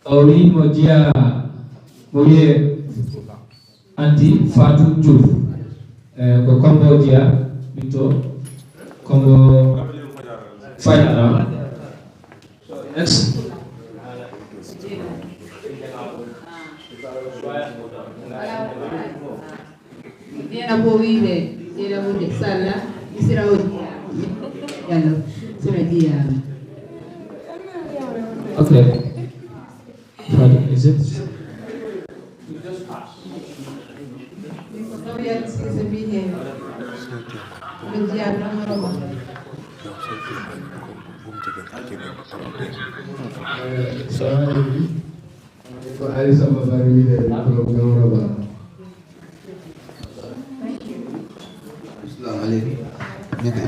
Ori mojia moye anti Fatou Diouf ko Cambodia bito Congo Fayana. Next. Era bowibe, era bude sala, isira odi. Yalo, sura dia. Okay. Is it?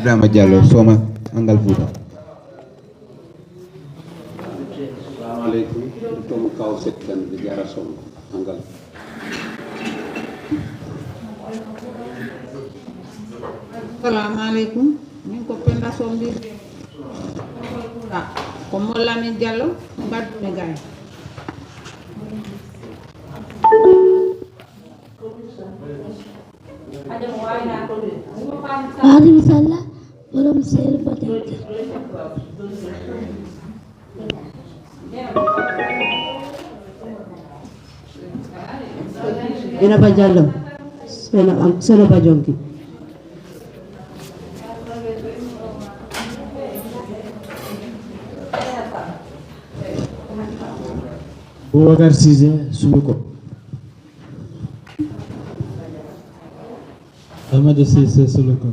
Ibrahima Diallo Soma Angal Fouta. Assalamualaikum. Tomu kaw sekkan di Jarra Soma Angal. Assalamualaikum. Ni ko penda sombi. Ko molla min Diallo mbaddu me gaay. Adim Salah from Self-Protect. Ina ba Diallo sena ba jonki Boubacar Cissé Suluko. Amadou Cissé Suluko.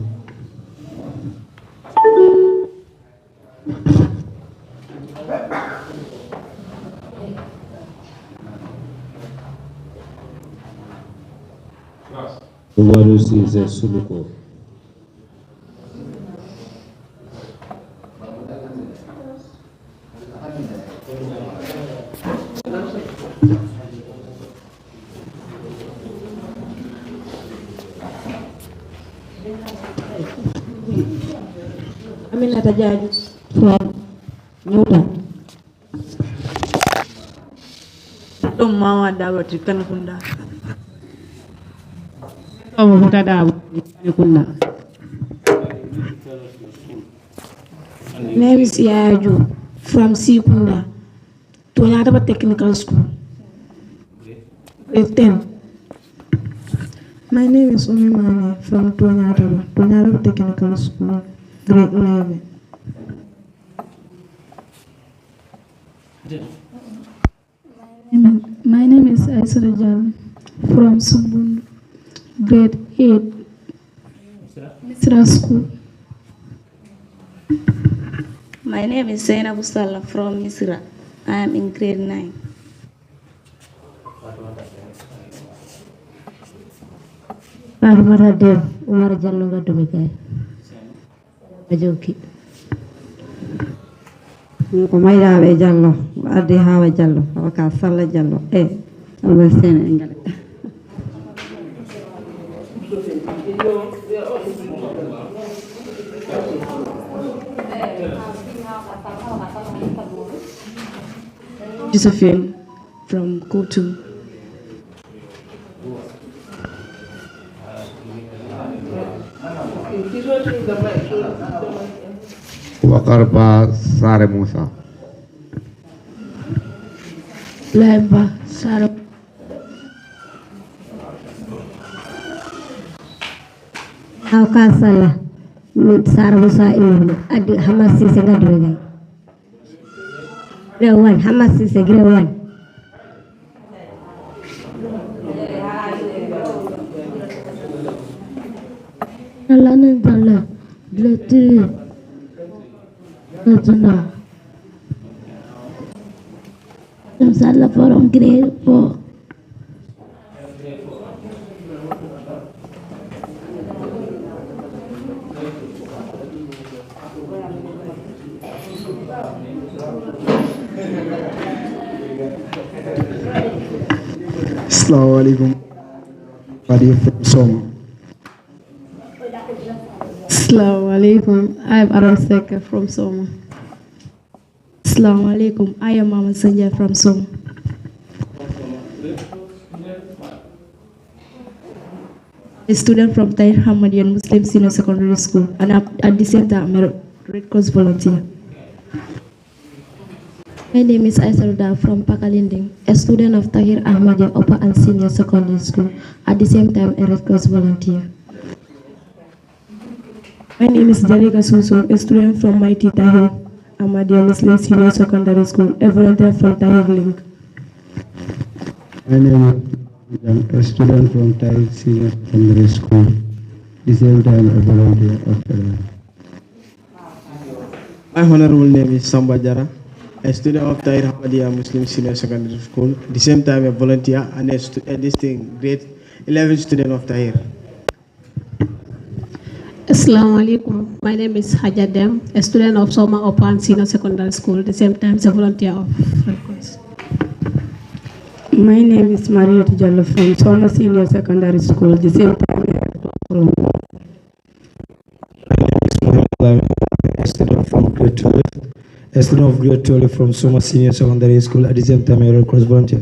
Umaru Cissé Suluko. Aminata Jaaju from Newton. Tom Mama Dawati Kanakunda. Tom Huta Dawati Kanakunda. Name is Yaju from Sikunda, Tuanataba Technical School. Grade 10. My name is Umimani from Tuanataba Technical School, grade 11. My name is Aisha Rajal from Sumbundu, grade 8, Misra School. My name is Zainab Salah from Misra. I am in grade 9. Parmara Dev Umar Jallo Gadumika. Ajoki. Kumaira Ave Jallo, Adi Hava Jallo, Aka Sala Jallo, Alwa Sena Engale. Josephine from Kotu. Wakarba Sare Musa. Lemba Sara. Aka Sala, Sarabusa Imu, Adi Hamasi Segadwega. Grade 1, Hamasi is a grade 1. Alana Dala, grade 3. Natuna. Sala from grade 4. Assalamualaikum. Adi from Soma. Assalamualaikum. I am Aram Seka from Soma. Assalamualaikum. I am Mama Sanja from Soma. A student from Tahir Hamadian Muslim Senior Secondary School, and at the same time, I'm a Red Cross volunteer. My name is Aisarda from Pakalinding, a student of Tahir Ahmadiyya Upper and Senior Secondary School, at the same time, a Red Cross volunteer. My name is Jarra Soma, a student from Mighty Tahir Ahmadiyya Muslim Senior Secondary School, a volunteer from Tahir Link. My name is a student from Tahir Senior Secondary School, the same time a volunteer of Federal. My honorable name is Samba Jarra, a student of Tahir Ahmadiyya Muslim Senior Secondary School, the same time a volunteer and a distinct grade 11 student of Tahir. Assalamu alaikum. My name is Hajadem, a student of Soma Opan Senior Secondary School, the same time as a volunteer of Red Cross. My name is Maria Jallo from Soma Senior Secondary School, the same time as a volunteer. A student from grade 12, a student of grade 12 from Soma Senior Secondary School, at the same time a Red Cross volunteer.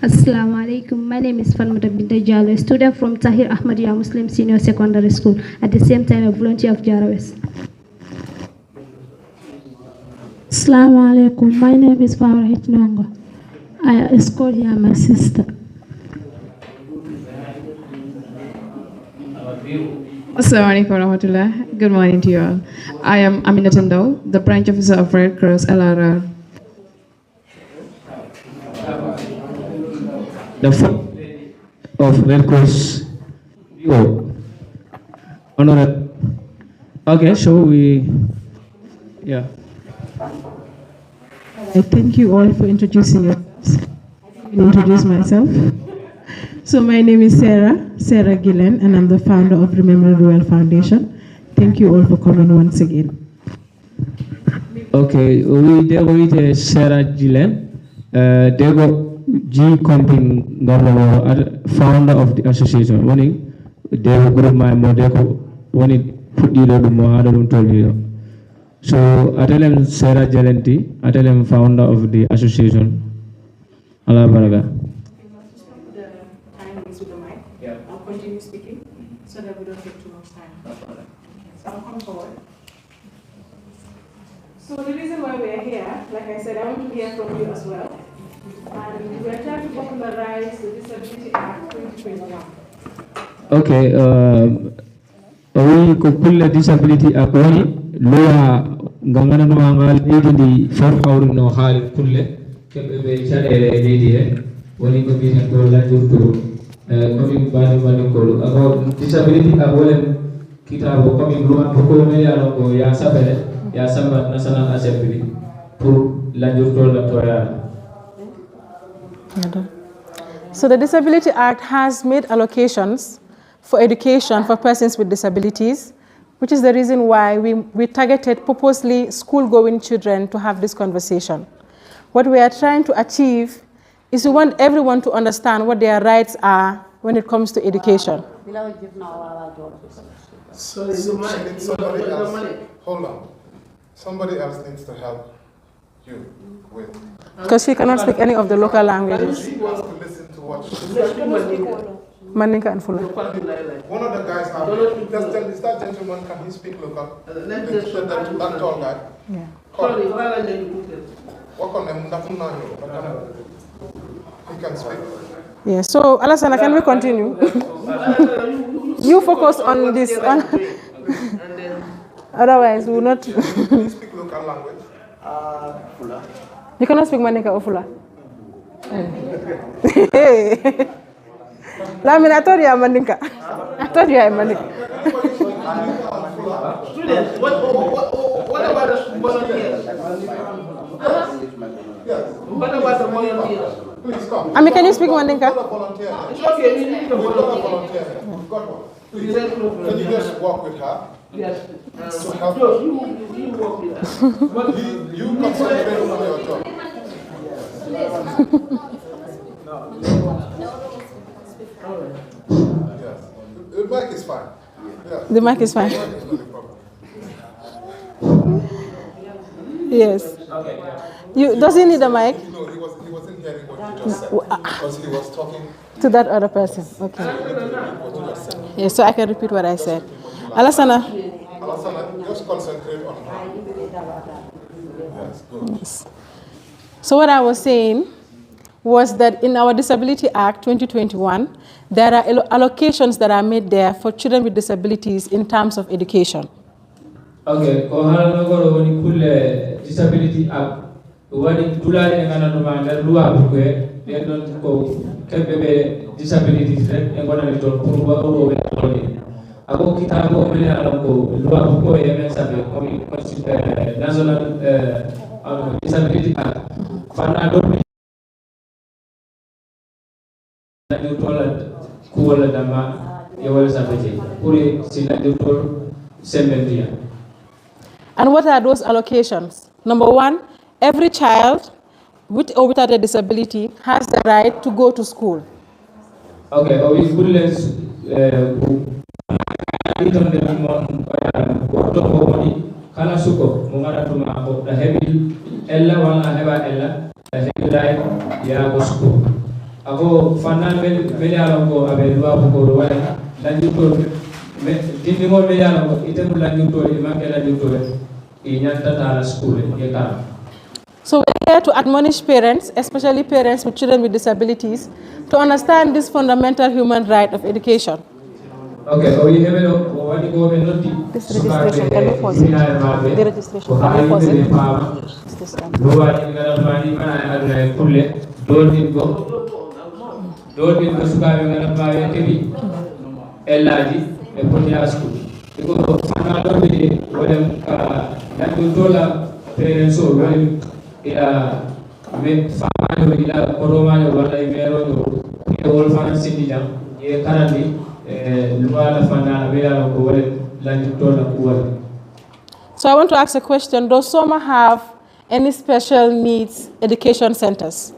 Assalamu alaikum. My name is Fanmata Binta Jallo, a student from Tahir Ahmadiyya Muslim Senior Secondary School, at the same time a volunteer of Jarra West. Assalamu alaikum. My name is Farah Hitnongo. I escort here my sister. Assalamu alaikum warahmatullah. Good morning to you all. I am Amina Tando, the branch officer of Red Cross LRR. The first lady of Red Cross. Honorable. Okay, shall we? Yeah. I thank you all for introducing yourselves. I will introduce myself. So my name is Sarah Gillen, and I'm the founder of Remember Reuel Foundation. Thank you all for coming once again. Okay, we deal with Sarah Gillen. They go G Comping Governor, founder of the association. Morning, they will group my model when it put you to Mohada told you. So I tell him Sarah Jalenti, I tell him founder of the association. Allah Baraga. I'll continue speaking so that we don't take too much time. So I'll come forward. So the reason why we're here, like I said, I want to hear from you as well. And we're trying to popularize the Disability Act 2021. Okay, we could pull the Disability Act Loa Gangana no Angal lady for how no hal kulle kebe channel lady when you come in to la to coming bani ko about disability abolen kitabo coming luan ko me ya ko ya sabele ya samba national assembly pour la jurto la toya. So the Disability Act has made allocations for education for persons with disabilities, which is the reason why we targeted purposely school-going children to have this conversation. What we are trying to achieve is we want everyone to understand what their rights are when it comes to education. So somebody else, hold on. Somebody else needs to help you with. Because she cannot speak any of the local languages. She wants to listen to what Mandinka and Fula. One of the guys out there, is that gentleman, can he speak local? That tall guy? Yeah. Work on them, he can speak. Yeah, so Alasana, can we continue? You focus on this. Otherwise, we will not. Can you speak local language? Fula. You cannot speak Mandinka or Fula? I told you I'm Mandinka. I told you I'm Mandinka. Students, what about the volunteers? What about the volunteers? Please come. I mean, can you speak Mandinka? It's okay, we need a volunteer. We've got one. Please, can you just walk with her? Yes. To help No, you work with us. You concentrate on your job. Yes. The mic is fine. Yeah. The mic is fine. Yes. Does he need a mic? No, he was in wasn't hearing what you just said because he was talking to that other person. Okay. Yes, so I can repeat what I said. Alasana, just concentrate on her. Yes, good. Yes. So what I was saying was that in our Disability Act 2021, there are allocations that are made there for children with disabilities in terms of education. Okay, ko halano ko woni kulle Disability Act wani dulare ngana no manga loi buke den don ko kebbe disabilities rek e gona ni don pour ba o be tolni ako kitabo mele ala ko loi buko e men sabe ko national Disability Act fana do ni tola ko wala dama e wala sabe pour sila do tol semendia. And what are those allocations? Number one, every child with or without a disability has the right to go to school. Okay, we could let's kana suko mungara tuma ko da hebil ella wala heba ella da hebil ya gosko ako fanal mel ala ko abe duwa ko wala la juto dindi mo mel ala ko item la juto e manke la juto e nyanta ta school e kala. So we're here to admonish parents, especially parents with children with disabilities, to understand this fundamental human right of education. Okay, so we have this registration, can you pause it? The registration, can you pause it? So I want to ask a question. Does Soma have any special needs education centers?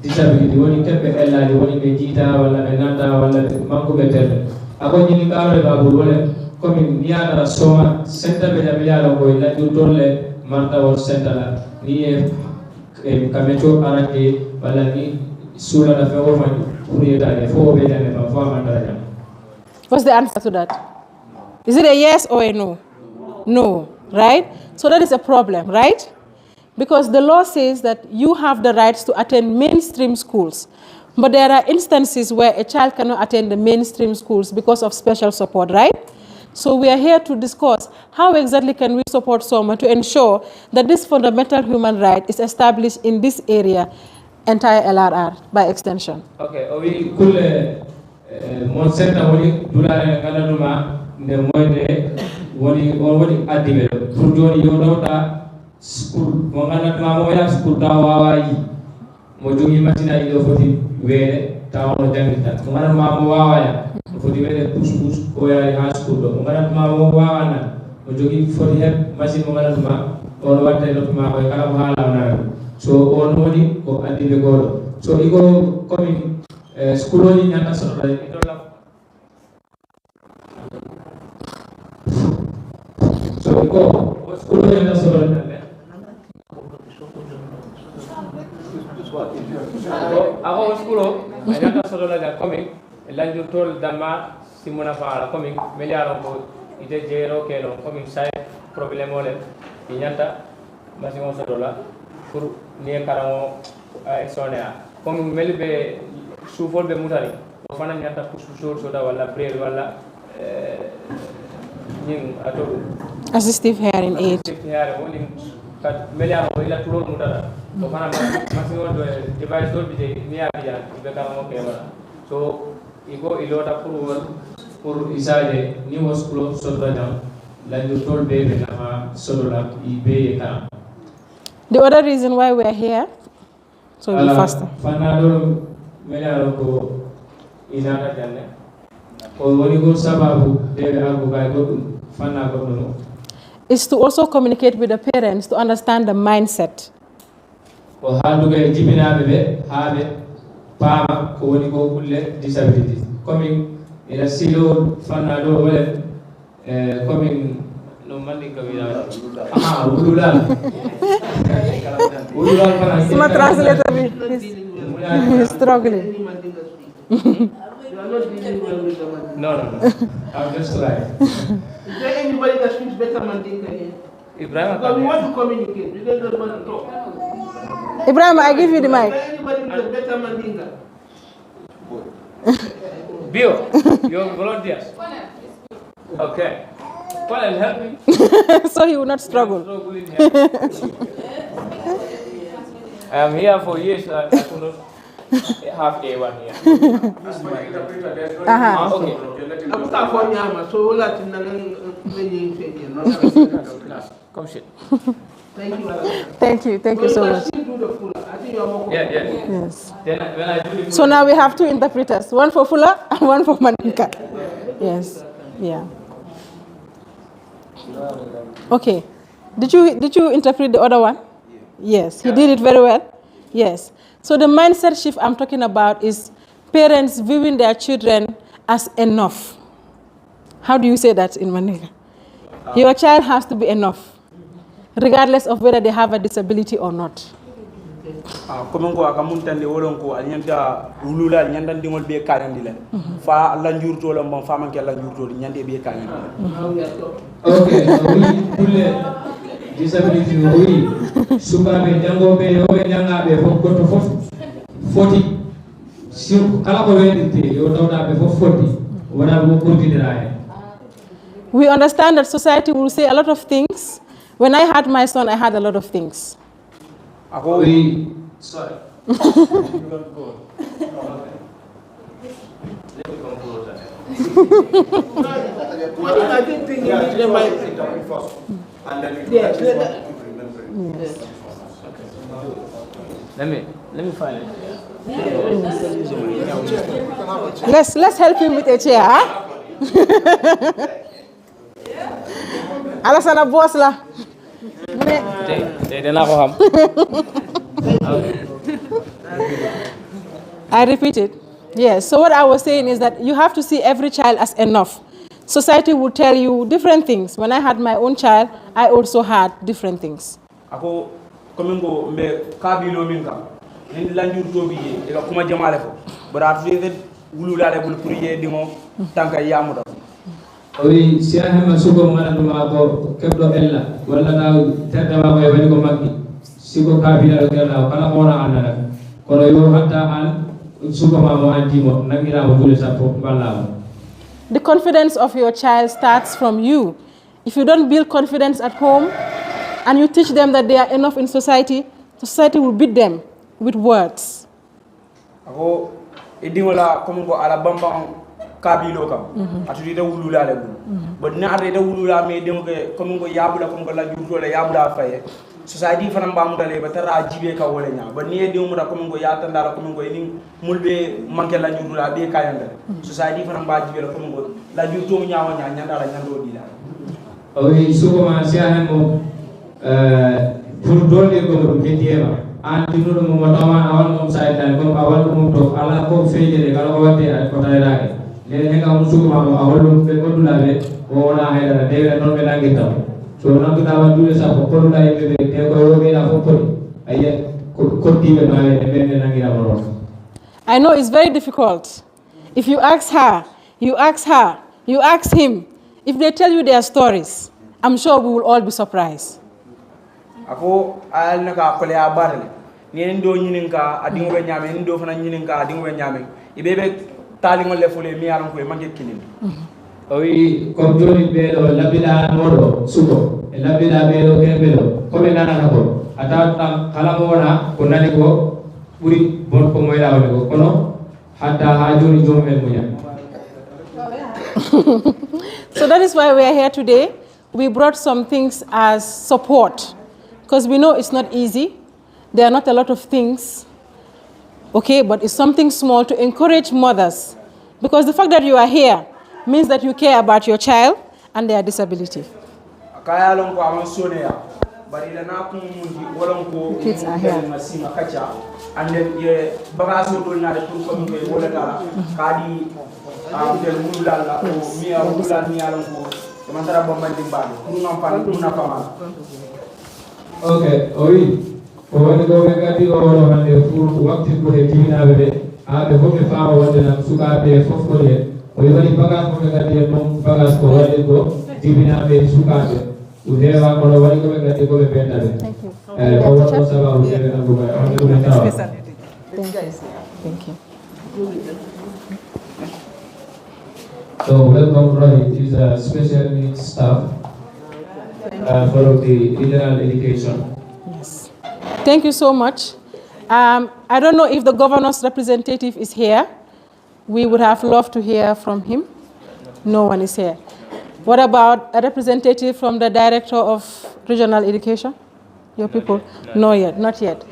Disability woni kebbe ellaaji woni be jiita walla be nanda walla be manko be terde ako nyini kaaro ba bulole comme niada Soma center be jamiyalo ko la tolle marta wor center la ni e kamecho arake walla ni sula na fewo fani pour yedale fo be jane fa fa mandara. What's the answer to that? Is it a yes or a no? No, right? So that is a problem, right? Because the law says that you have the rights to attend mainstream schools. But there are instances where a child cannot attend the mainstream schools because of special support, right? So we are here to discuss how exactly can we support Soma to ensure that this fundamental human right is established in this area, entire LRR, by extension. Okay, we could mon center woni dulare gananuma ne moyde woni addibe pour joni yodota school mo ganatuma mo ya school tawawayi mo jogi matina ido foti wele taw no jangita mo ganatuma mo wawaya foti wele push ko ya ha school do mo ganatuma mo wawana mo jogi foti heb machine mo ganatuma on watte do ma ko kala mo hala na so on woni ko addibe godo so igo komi school woni nyata so so igo school woni nyata so ako school nyata so la komi lanjur tol dama simuna faala komi meliaro ko ite jero kelo komi sai problème ole nyata machine so dola pour ni karamo sonia komi melbe soufol be mutari o fana nyata pour so da wala braille wala ning ato assistive hearing aid kat meliaro ila tulol mutara o fana machine do device do bi ni abiya be karamo ke wala so igo ilota pour isaje ni waskulo so da lanjur tol be be na sodola ibe ka. The other reason why we are here, so we'll be faster. Is to also communicate with the parents to understand the mindset. No mandinga wila. Ah, ululal. Ululal para. Suma translator is struggling. You are not dealing well with the Mandinka. No. I'm just trying. Is there anybody that speaks better Mandinka here? Ibrahim. Because we want to communicate. We don't want to talk. Ibrahim, I give you the mic. Is there anybody with better Mandinka? Bio, you're volunteers. Okay. Well, help me. So he will not struggle. I am here for years. I could not have A1 here. Okay. Come sit. Thank you so much. Yeah. Yes. Then when I do the So now we have two interpreters, one for Fula and one for Mandinka. Yes. Yeah. Okay. Did you interpret the other one? Yes. He did it very well. Yes. So the mindset shift I'm talking about is parents viewing their children as enough. How do you say that in Mandinka? Your child has to be enough, regardless of whether they have a disability or not. Comme ko aka muntande wolon ko anyanta ulula nyanda dingol be karandi len fa la njurto lo mom fa manke la njurto nyande be karandi. Okay, oui, pour les disabilities, oui. Sukabe jango be yobe janga be goto fof 40. Si kala ko wedite yo tawda be fof 40. Wala mo kurtidira. We understand that society will say a lot of things. When I had my son, I had a lot of things. Sorry. I didn't think you need the mic. And then let me find it. Let's help him with a chair. Huh? Alasana boss la. I repeat it. Yes. So what I was saying is that you have to see every child as enough. Society will tell you different things. When I had my own child, I also had different things. Ako komingo me kabilo minka. Ni lanjur tobi e ka kuma jamale fo. Bara afide wulula le bul prier dimo tanka yamuda. Oui, si a hema sugo ngana duma ko kebdo ella wala taw tedda ma ko wani ko maggi sigo kabila gala kala mona anana kono yo hatta an sugo ma mo antimo nangira mo dule sapo balla. The confidence of your child starts from you. If you don't build confidence at home and you teach them that they are enough in society, society will beat them with words. Ako idingola komingo ala bamba kabilo kam atudi da wulula le but na ade da wulula me dem ke komingo yabula komingo la jurto le yabula faye society fana mbamu dale batara jibe ka wole nya but ni dem mu da komingo ya tandara komingo ni mulbe manke la jurula be kayanda society fana mba jibe la komingo la jurto nyaawa nya nyandara nyando dila Oui, sugo ma si a hemo pour dole ko ketiema an dinudo mo tama awal mom say tan ko awal mom to ala ko feejere kala ko wate ko tayraake ne nga mo sugo ma awal mom be godula be o na hayra de non be dangi taw so non ko tawa dule sa ko ko lay be te ko yo be la ko ko aye ko dibe ma be nangi la mo. I know it's very difficult. If you ask her, you ask him, if they tell you their stories, I'm sure we will all be surprised. Ako al naka kole abarle ni ndo nyininka adingo be nyame ndo fana nyininka adingo be nyame ibebe tali ngol le fule mi yaron ko e mangi kilin oui ko joni be do labila modo suko e labila be do kebelo ko be nana ko ata kala mo wona ko nani ko buri bon ko moyla woni ko kono hatta ha joni jomel munya. So that is why we are here today. We brought some things as support, because we know it's not easy. There are not a lot of things, okay, but it's something small to encourage mothers, because the fact that you are here means that you care about your child and their disability. Kids are here. And then ye bagaso do na de pour comme ko wala dara kadi del mulala ko mi wala mi alon ko Sementara bomba di bagi, kuna pama. Okay, oui. Wani go be gadi o wala hande pour wakti ko e timina be be hobe fama wonde na suka be fofo ye o wani bagas ko be gadi non bagas ko wadi go timina be suka be o hewa ko wani go be gadi ko be benda be o wato saba o be na go be on do na Thank you. So welcome Rohit, he's a special needs staff for the general education. Yes. Thank you so much. I don't know if the governor's representative is here. We would have loved to hear from him. No one is here. What about a representative from the director of regional education? Your people? No yet, not yet.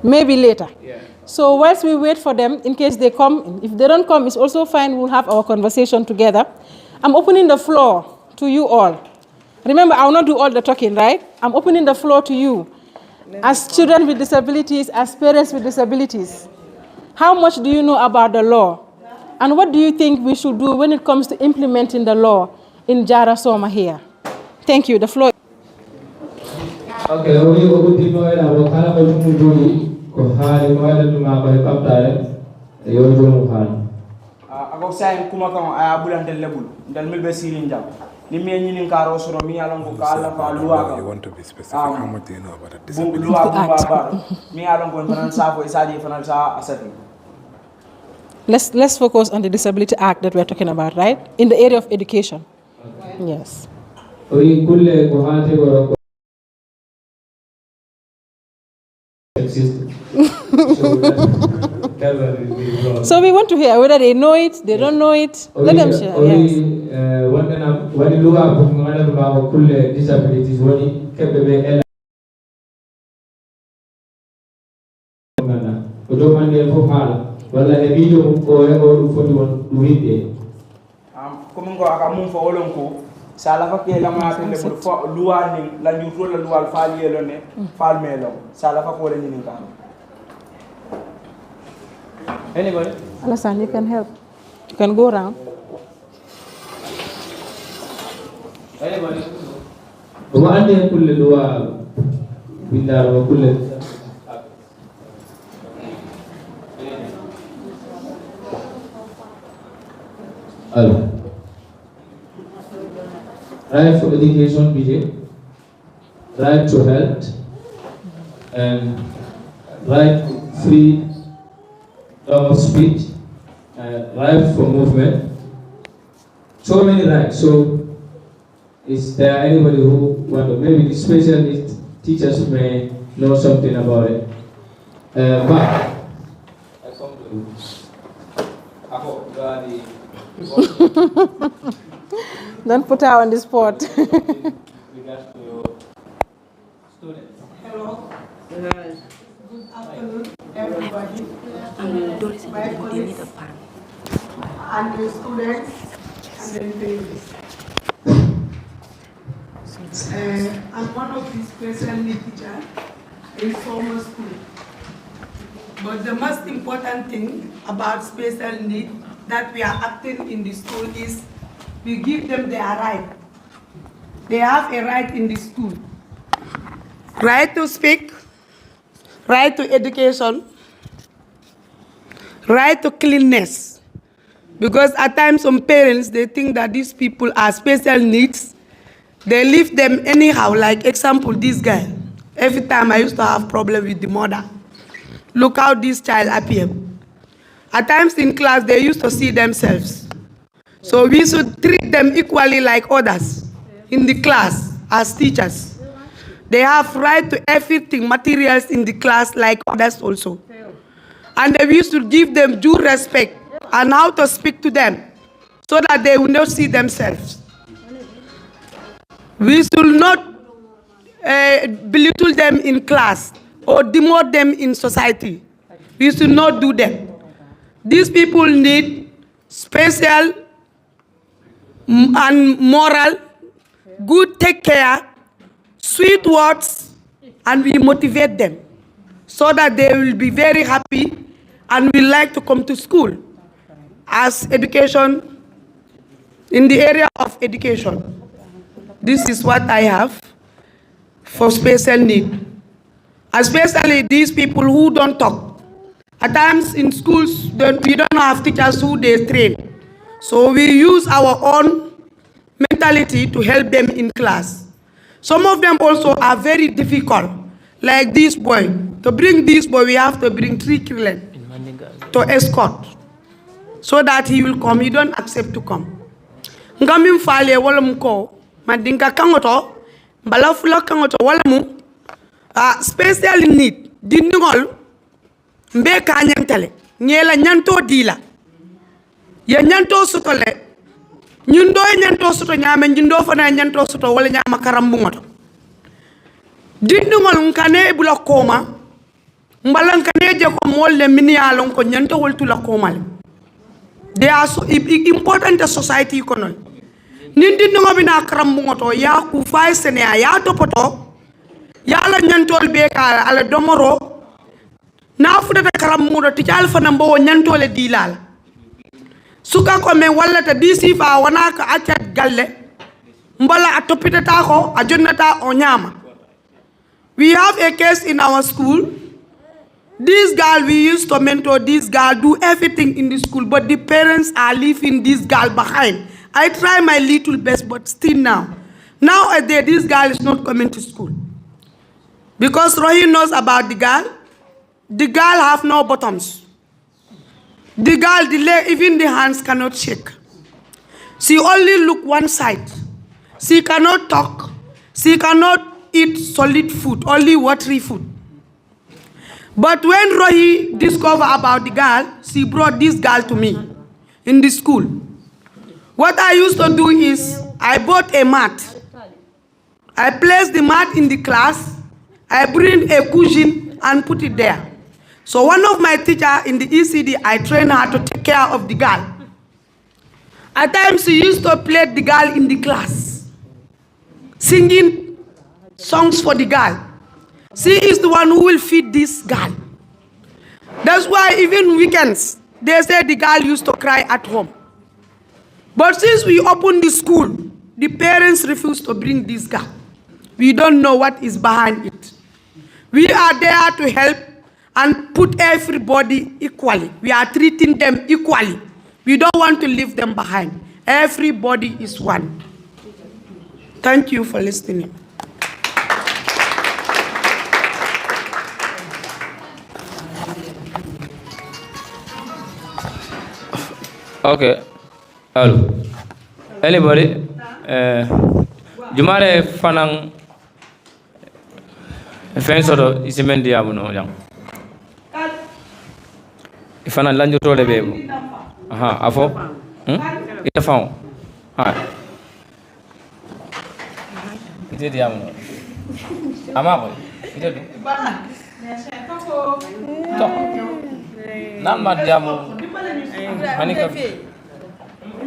Maybe later. Yeah. So whilst we wait for them, in case they come, if they don't come, it's also fine. We'll have our conversation together. I'm opening the floor to you all. Remember, I will not do all the talking, right? I'm opening the floor to you. As children with disabilities, as parents with disabilities, how much do you know about the law? And what do you think we should do when it comes to implementing the law in Jarra Soma here? Thank you. The floor. Okay, we will continue our Kala ko haali ko wala duma ko kaptare yo jomu haali ako sayin kuma kan aya bulante lebul dal milbe sirin jam ni me nyini karo soro mi alon ko kala ko luwa ka you want to be specific how much do you know about disability luwa ko baba mi alon ko fanan sa ko isadi fanan sa asati. Let's focus on the Disability Act that we're talking about, right? In the area of education. Okay. Yes. So we want to hear whether they know it, they don't know it. Let them share. Yes. Sala fa ke la ma tele bu fo luwa ni la ñu la luwa fa yelo ne fal melo sala fa ko la ñu ka. Anybody? Alasan, you can help. You can go around. Anybody? وعندي كل اللواء بالدار وكل right for education, BJ, right to health, and right to free of speech, right for movement. So many rights. So, is there anybody who maybe the special needs teachers may know something about it? But I come to Don't put her on the spot. Hello. Good afternoon, everybody. My colleagues and the students and the parents. I'm one of the special needs teachers in Soma School. But the most important thing about special needs that we are acting in the school is we give them their right. They have a right in the school. Right to speak, right to education, right to cleanness. Because at times some parents, they think that these people are special needs. They leave them anyhow, like example, this guy. Every time I used to have problem with the mother. Look how this child appeared. At times in class, they used to see themselves. So we should treat them equally like others in the class as teachers. They have right to everything, materials in the class like others also. And we should give them due respect and how to speak to them so that they will not see themselves. We should not belittle them in class or demote them in society. We should not do that. These people need special and moral, good take care, sweet words, and we motivate them so that they will be very happy and will like to come to school. As education in the area of education. This is what I have for special need. Especially these people who don't talk. At times in schools, we don't have teachers who they train. So we use our own mentality to help them in class. Some of them also are very difficult, like this boy. To bring this boy, we have to bring 3 children to escort, so that he will come. He don't accept to come. Ngamim fale wala mko, madinga kangoto, balafula kangoto wala mu, special need, diningol, mbe kanyantele, nyela nyanto dila, ya nyanto sutole, nyundo nyanto suto nyame, nyundo fana nyanto suto wala nyama karambungoto. Diningol nkane bula koma, mbalan kane je ko molle minialon ko nyanto wal tula komal. They are so important to society kono. Nindi ngobi na karambungoto ya ku fay sene ya topoto ya la nyantol be ka ala domoro na fuda karambudo ti al fa nambo nyantole dilal suka ko me walla ta disi fa wana ka accat galle mbala atopita ta ko a jonnata o nyama. We have a case in our school. This girl, we used to mentor this girl, do everything in the school, but the parents are leaving this girl behind. I try my little best, but still nowadays this girl is not coming to school. Because Rohi knows about the girl have no bottoms. The girl, the leg, even the hands cannot shake. She only look one side. She cannot talk. She cannot eat solid food, only watery food. But when Rohi discovered about the girl, she brought this girl to me in the school. What I used to do is, I bought a mat. I placed the mat in the class. I bring a cushion and put it there. So one of my teachers in the ECD, I trained her to take care of the girl. At times she used to play the girl in the class, singing songs for the girl. She is the one who will feed this girl. That's why even weekends, they say the girl used to cry at home. But since we opened the school, the parents refuse to bring this girl. We don't know what is behind it. We are there to help and put everybody equally. We are treating them equally. We don't want to leave them behind. Everybody is one. Thank you for listening. Okay. Hello. Anybody? Jumare fanang fensoto isimendi abuno yang. Ifana lanjo tole bebo. Aha, afo. Ita fao. Ha. Ite diamuno. Ama ko. Ite do. Tok. Nan ma diamu. Manika.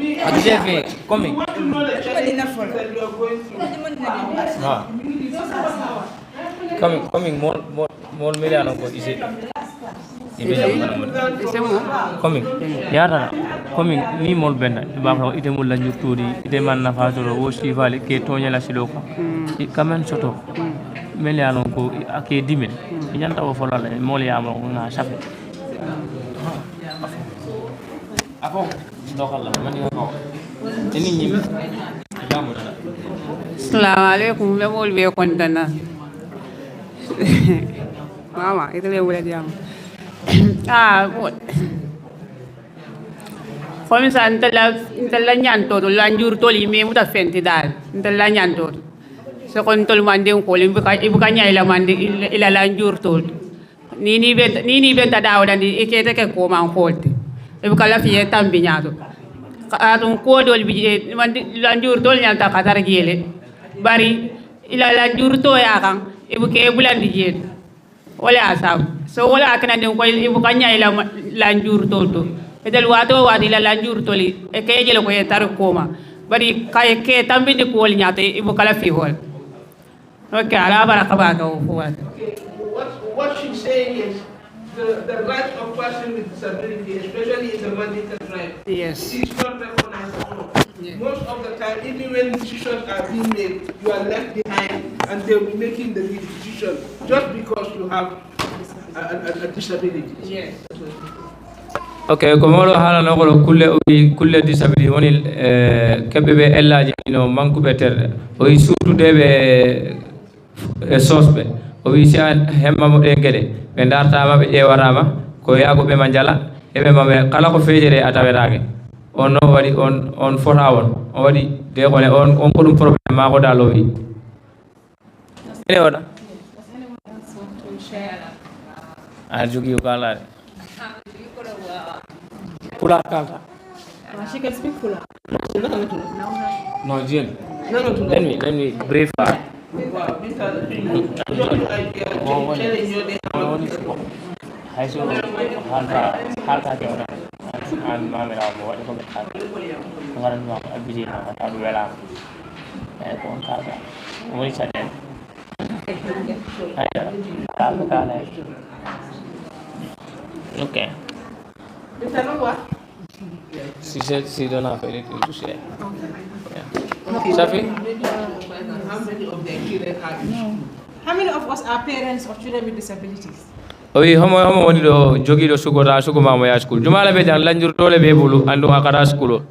Adieu, coming. Coming more million ko ise. Coming. Yara coming ni mol benna ba ko ite mul la nyuturi ite man na fa toro wo sivale ke tonya la siloko. Kamen soto. Million ko ake 10000. Nyanta wo fola la mol ya mo na safe. Ako Assalamualaikum, lemol be kontana. Mama, itu le wala diam. Bon. Fami sa antala nyanto do lanjur to li me muta fenti dal. Antala nyanto. So kon tol mande ko lim ibu kanya ila mande ila lanjur to. Nini benta dawda di ikete ke ko man kolti. Ibu kala fiye tambi nyaado atun ko dol bi man lanjur dol nyanta katar gele bari ila lanjur to ya kan ibu ke bulandi jed wala asab so wala akana den ko ibu kanya ila lanjur to edel wato wadi ila lanjur to li e ke jele ko tar koma bari kay ke tambi ni ko nyata ibu kala fi hol okay ala baraka ba ko What she's saying is the rights of person with disability, especially in the Mandinka tribe, yes, is not recognized. Most of the time, even when decisions are being made, you are left behind and they'll be making the decision just because you have a disability. Yes. Okay, como lo hala no ko kulle disability woni kebbe be ellaji no manku beter o surtout debe sosbe o wi sa hemma mo de gede be dartama be ƴewarama ko yaago be manjala e be mabe kala ko feejere atawetaake on no wadi on fota won on wadi de ko on ko dum problème ma ko dalo wi ene wona jogi kala Pula Kaka. She can speak Pula. No, Jim. Let me brief her. Okay. She said she don't have anything to share. Yeah. Shafi? How many of us are parents of children with disabilities? Oui, homo woni do jogi do sugota suguma mo ya school. Jumala be jan lanjur tole be bulu andu akara school.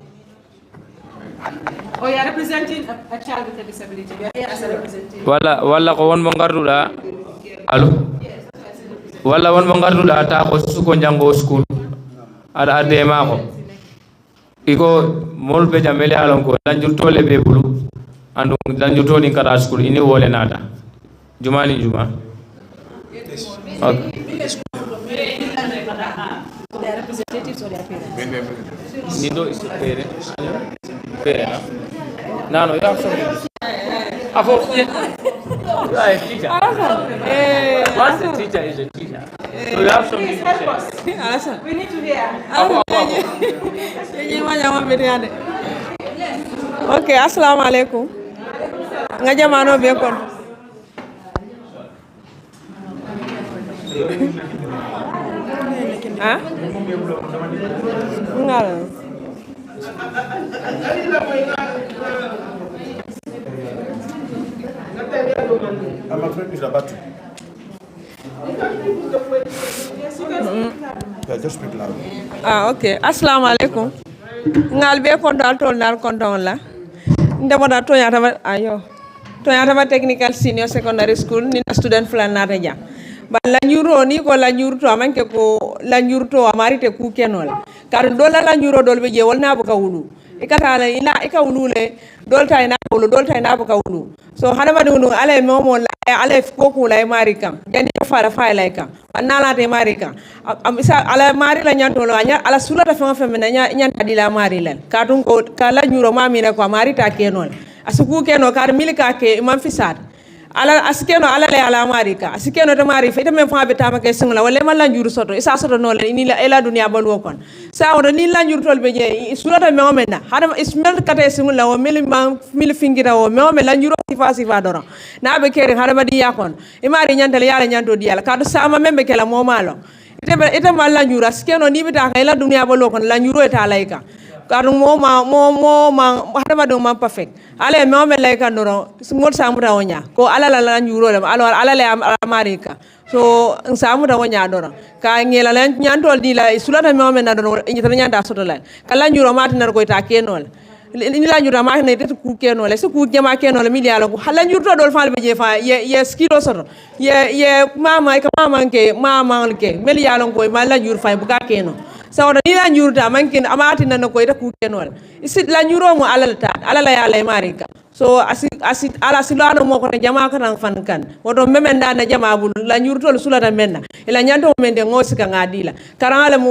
Oh, you are representing a child with a disability. You are here as a representative. Wala ko won mo ngarduda. Allo? Wala won mo ngarduda ta ko suko jango school. Ada ade mako iko molbe jamele alon ko lanjur tole be bulu andu lanjur toli kata school ini wole nada jumani juma okay. They are representatives or their parents? Nido is parent no you have something you are a teacher. Once a teacher is a teacher. So you have something to say. We need to hear. Okay, assalamu alaikum. Ngaja mano be kon. Ah? Ngala. I'm afraid it's about to. Yeah, just speak loud. Okay. Assalamu alaikum. Ngal be kon dal tol nar kon don la. Ndemo da to yata ayo. To yata technical senior secondary school ni student fulan na reja. Ba la nyuro ni ko la nyurto amanke ko la nyurto amarite ku kenol. Kar dola la nyuro dol be je wol na bu ka wulu. Ikata ina ika wulule dolta ina wulu dolta ina bu ka wulu. So hana ma dunu ale momo ale foku la marika yani fara fa la ka anala te marika amisa ala mari la nyanto lo anya ala sula ta fama fama nya nyanta di la mari la kadun ko kala nyuro mami na ko mari ta kenol asuku keno kar milika ke man fisat ala askeno ala le ala marika askeno to mari fe me fa be tama ke singla wala man la njuru soto isa soto no le ni la ela dunia balu kon sa o ni la njuru tol be je sulata me o menna hada ismel kata singla o mil fingira o me o me la njuru sifa doro na be kere hada ma di yakon e mari nyantale yala nyanto di yala kadu sama membe kala mo malo ite ma la njuru askeno ni be ta ela dunia balu kon la njuru eta laika kadu mo hada ma do ma perfect ale me o me laika doro smol samu da onya ko ala la njuro le ala le amarika so samu da wonya doro ka ngela len nyantol di la sulata me o me na doro nyita nyanda soto la kala njuro mat na ko ta kenol ni la njuro mat na te ku kenol se ku jema kenol mi ala ko hala njuro dol fal be je fa ye skilo soto ye mama ke meli ala ko ma la njuro fa bu ka kenol sawda ni la njurta mankin amati nan ko ita ku kenol isit la njuro mo ala la ya la marika so asit ala silano mo ko jama kan fan kan wodo memenda na jama bul la njurto sulata menna ila nyanto mende ngosi ka ngadila karala mu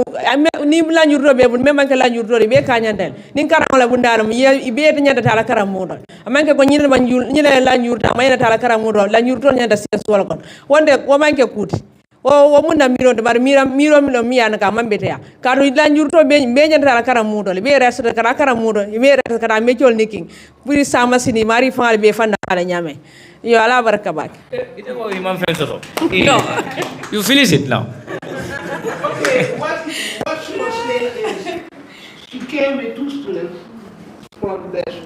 ni la njurto be bul memman ka la njurto be ka nyandel nin karala bundala mu ye be te nyanda tala karam mudo amanke ko nyina ban nyina la njurta mayna tala karam mudo la njurto nyanda sis wala kon wonde wo manke kuti wo mun na miro de bar miro milo miya na ka mambete ya kadu la njurto be nyanta la karam mudo be resto de karam mudo be resto kara me chol niking puri sama sini mari faal be fanda ala nyame yo ala baraka bak ite ko imam fensoto you finish it now. Okay, what she was saying is she came with two students front desk.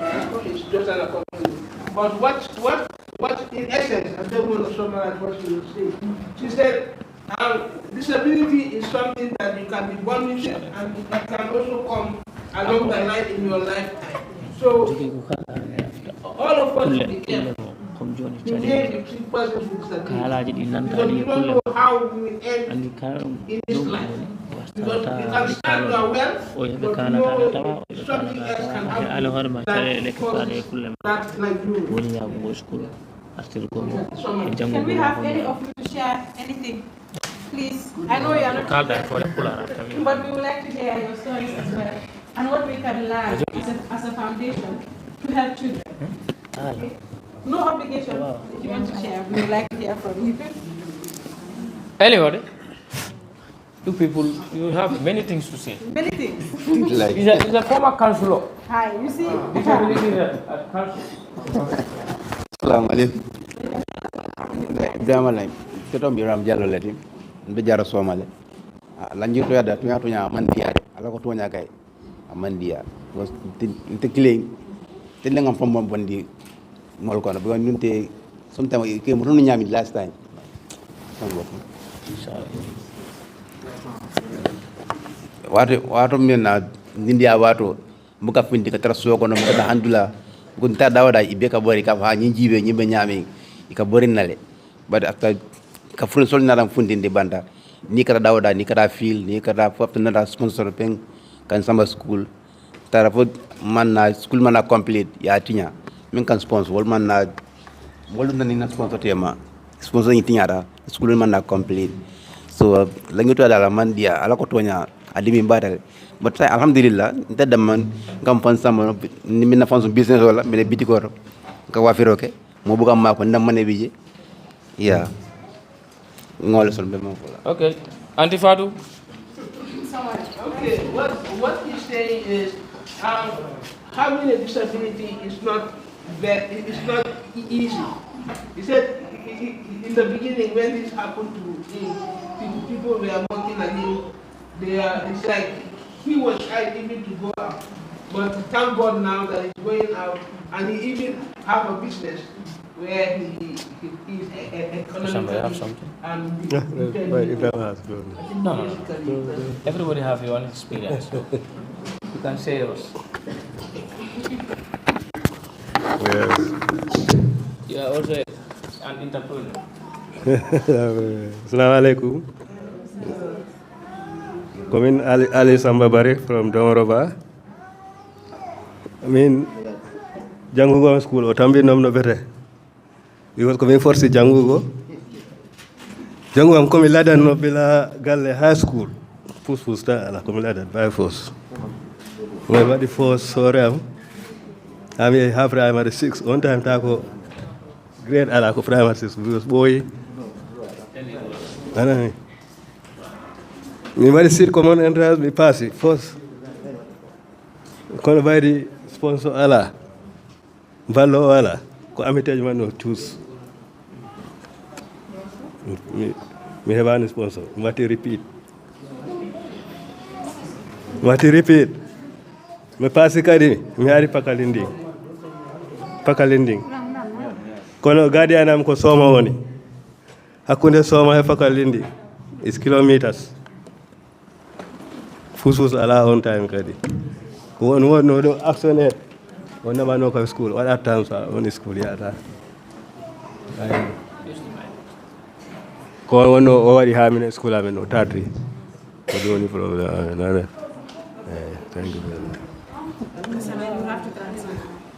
It's just an accompaniment. But what in essence, I don't want to summarize what she was saying. She said, disability is something that you can be born with, and it can also come along the line in your lifetime. So, all of us should be careful. Behave with persons with disability. Because you don't know how we will end in this life. Because you can start your wealth, but you know something else can happen that's like you. Can we have any of you to share anything? Please. I know you are not, but we would like to hear your stories as well, and what we can learn as a foundation to help children. Okay. No obligation. If you want to share, we would like to hear from you. Anybody? Two people, you have many things to say. Many things. He's a former councillor. Hi, you see? Disability at council. Assalamu alaikum. Ibrahima Lay. Keto Biram Jallo lati. Mbe Jarra Soma le. Lanjito ya da tunya man diare. Ala ko tunya kay. Man dia. Was te killing. Te ngam fam bondi mol ko na bu ñunte sometimes ke mu tunu ñami last time. Inshallah. Wato mena nindia wato muka findi ka tara soko no muka handula gunta dawada ibe ka bori ka fa jibe nyimbe nyami ka bori nale bad after ka furun sol na ram fundi ndi banda ni ka dawada ni ka fil ni ka fofta na sponsor pen kan samba school tara fo man na school man na complete ya tinya min kan sponsor wol man na wol na ni na sponsor tema sponsor ni tinya da school man na complete so langi to dala man dia ala ko tonya adimi mbatal but alhamdulillah ntada man ngam fan sama ni min na fan business wala mele bitikor ka wafiroke mo bugam mako ndam mané bije ya ngol sol be mo wala okay anti Fatou. Okay, what he's saying is having a disability is not easy. He said in the beginning when this happened to him, people were mocking at him. It's like he was shy even to go out, but thank God now that he's going out, and he even have a business where he is economically and no. Everybody have your own experience. You can say yours. Yes. You are also an entrepreneur. Assalamu alaikum. Coming Ali Sambabari from Domoroba. I mean, Jangugo school, Otambi nom no better. We was coming for Jangugo. Jangu am coming ladder no bila Galle High School. Fusta ala coming ladder by force. Whenever the force sorry I mean half primary 6 on time tako grade ala ko primary 6 because boy. Me mari sit common entrance me pass it first. Kono baydi sponsor ala. Vallo ala. Ko amite man no choose. Me have an sponsor. What repeat. Me pass kadi me ari pakalindi. Kono guardian am ko Soma woni. Hakunde Soma e pakalindi. It's kilometers. Fusus ala on time kadi. Ko no do actionate. On never know ka school. What at times on school yata. Ko wono o wadi ha min school amen no tatri. Ko do ni problem. Thank you very much.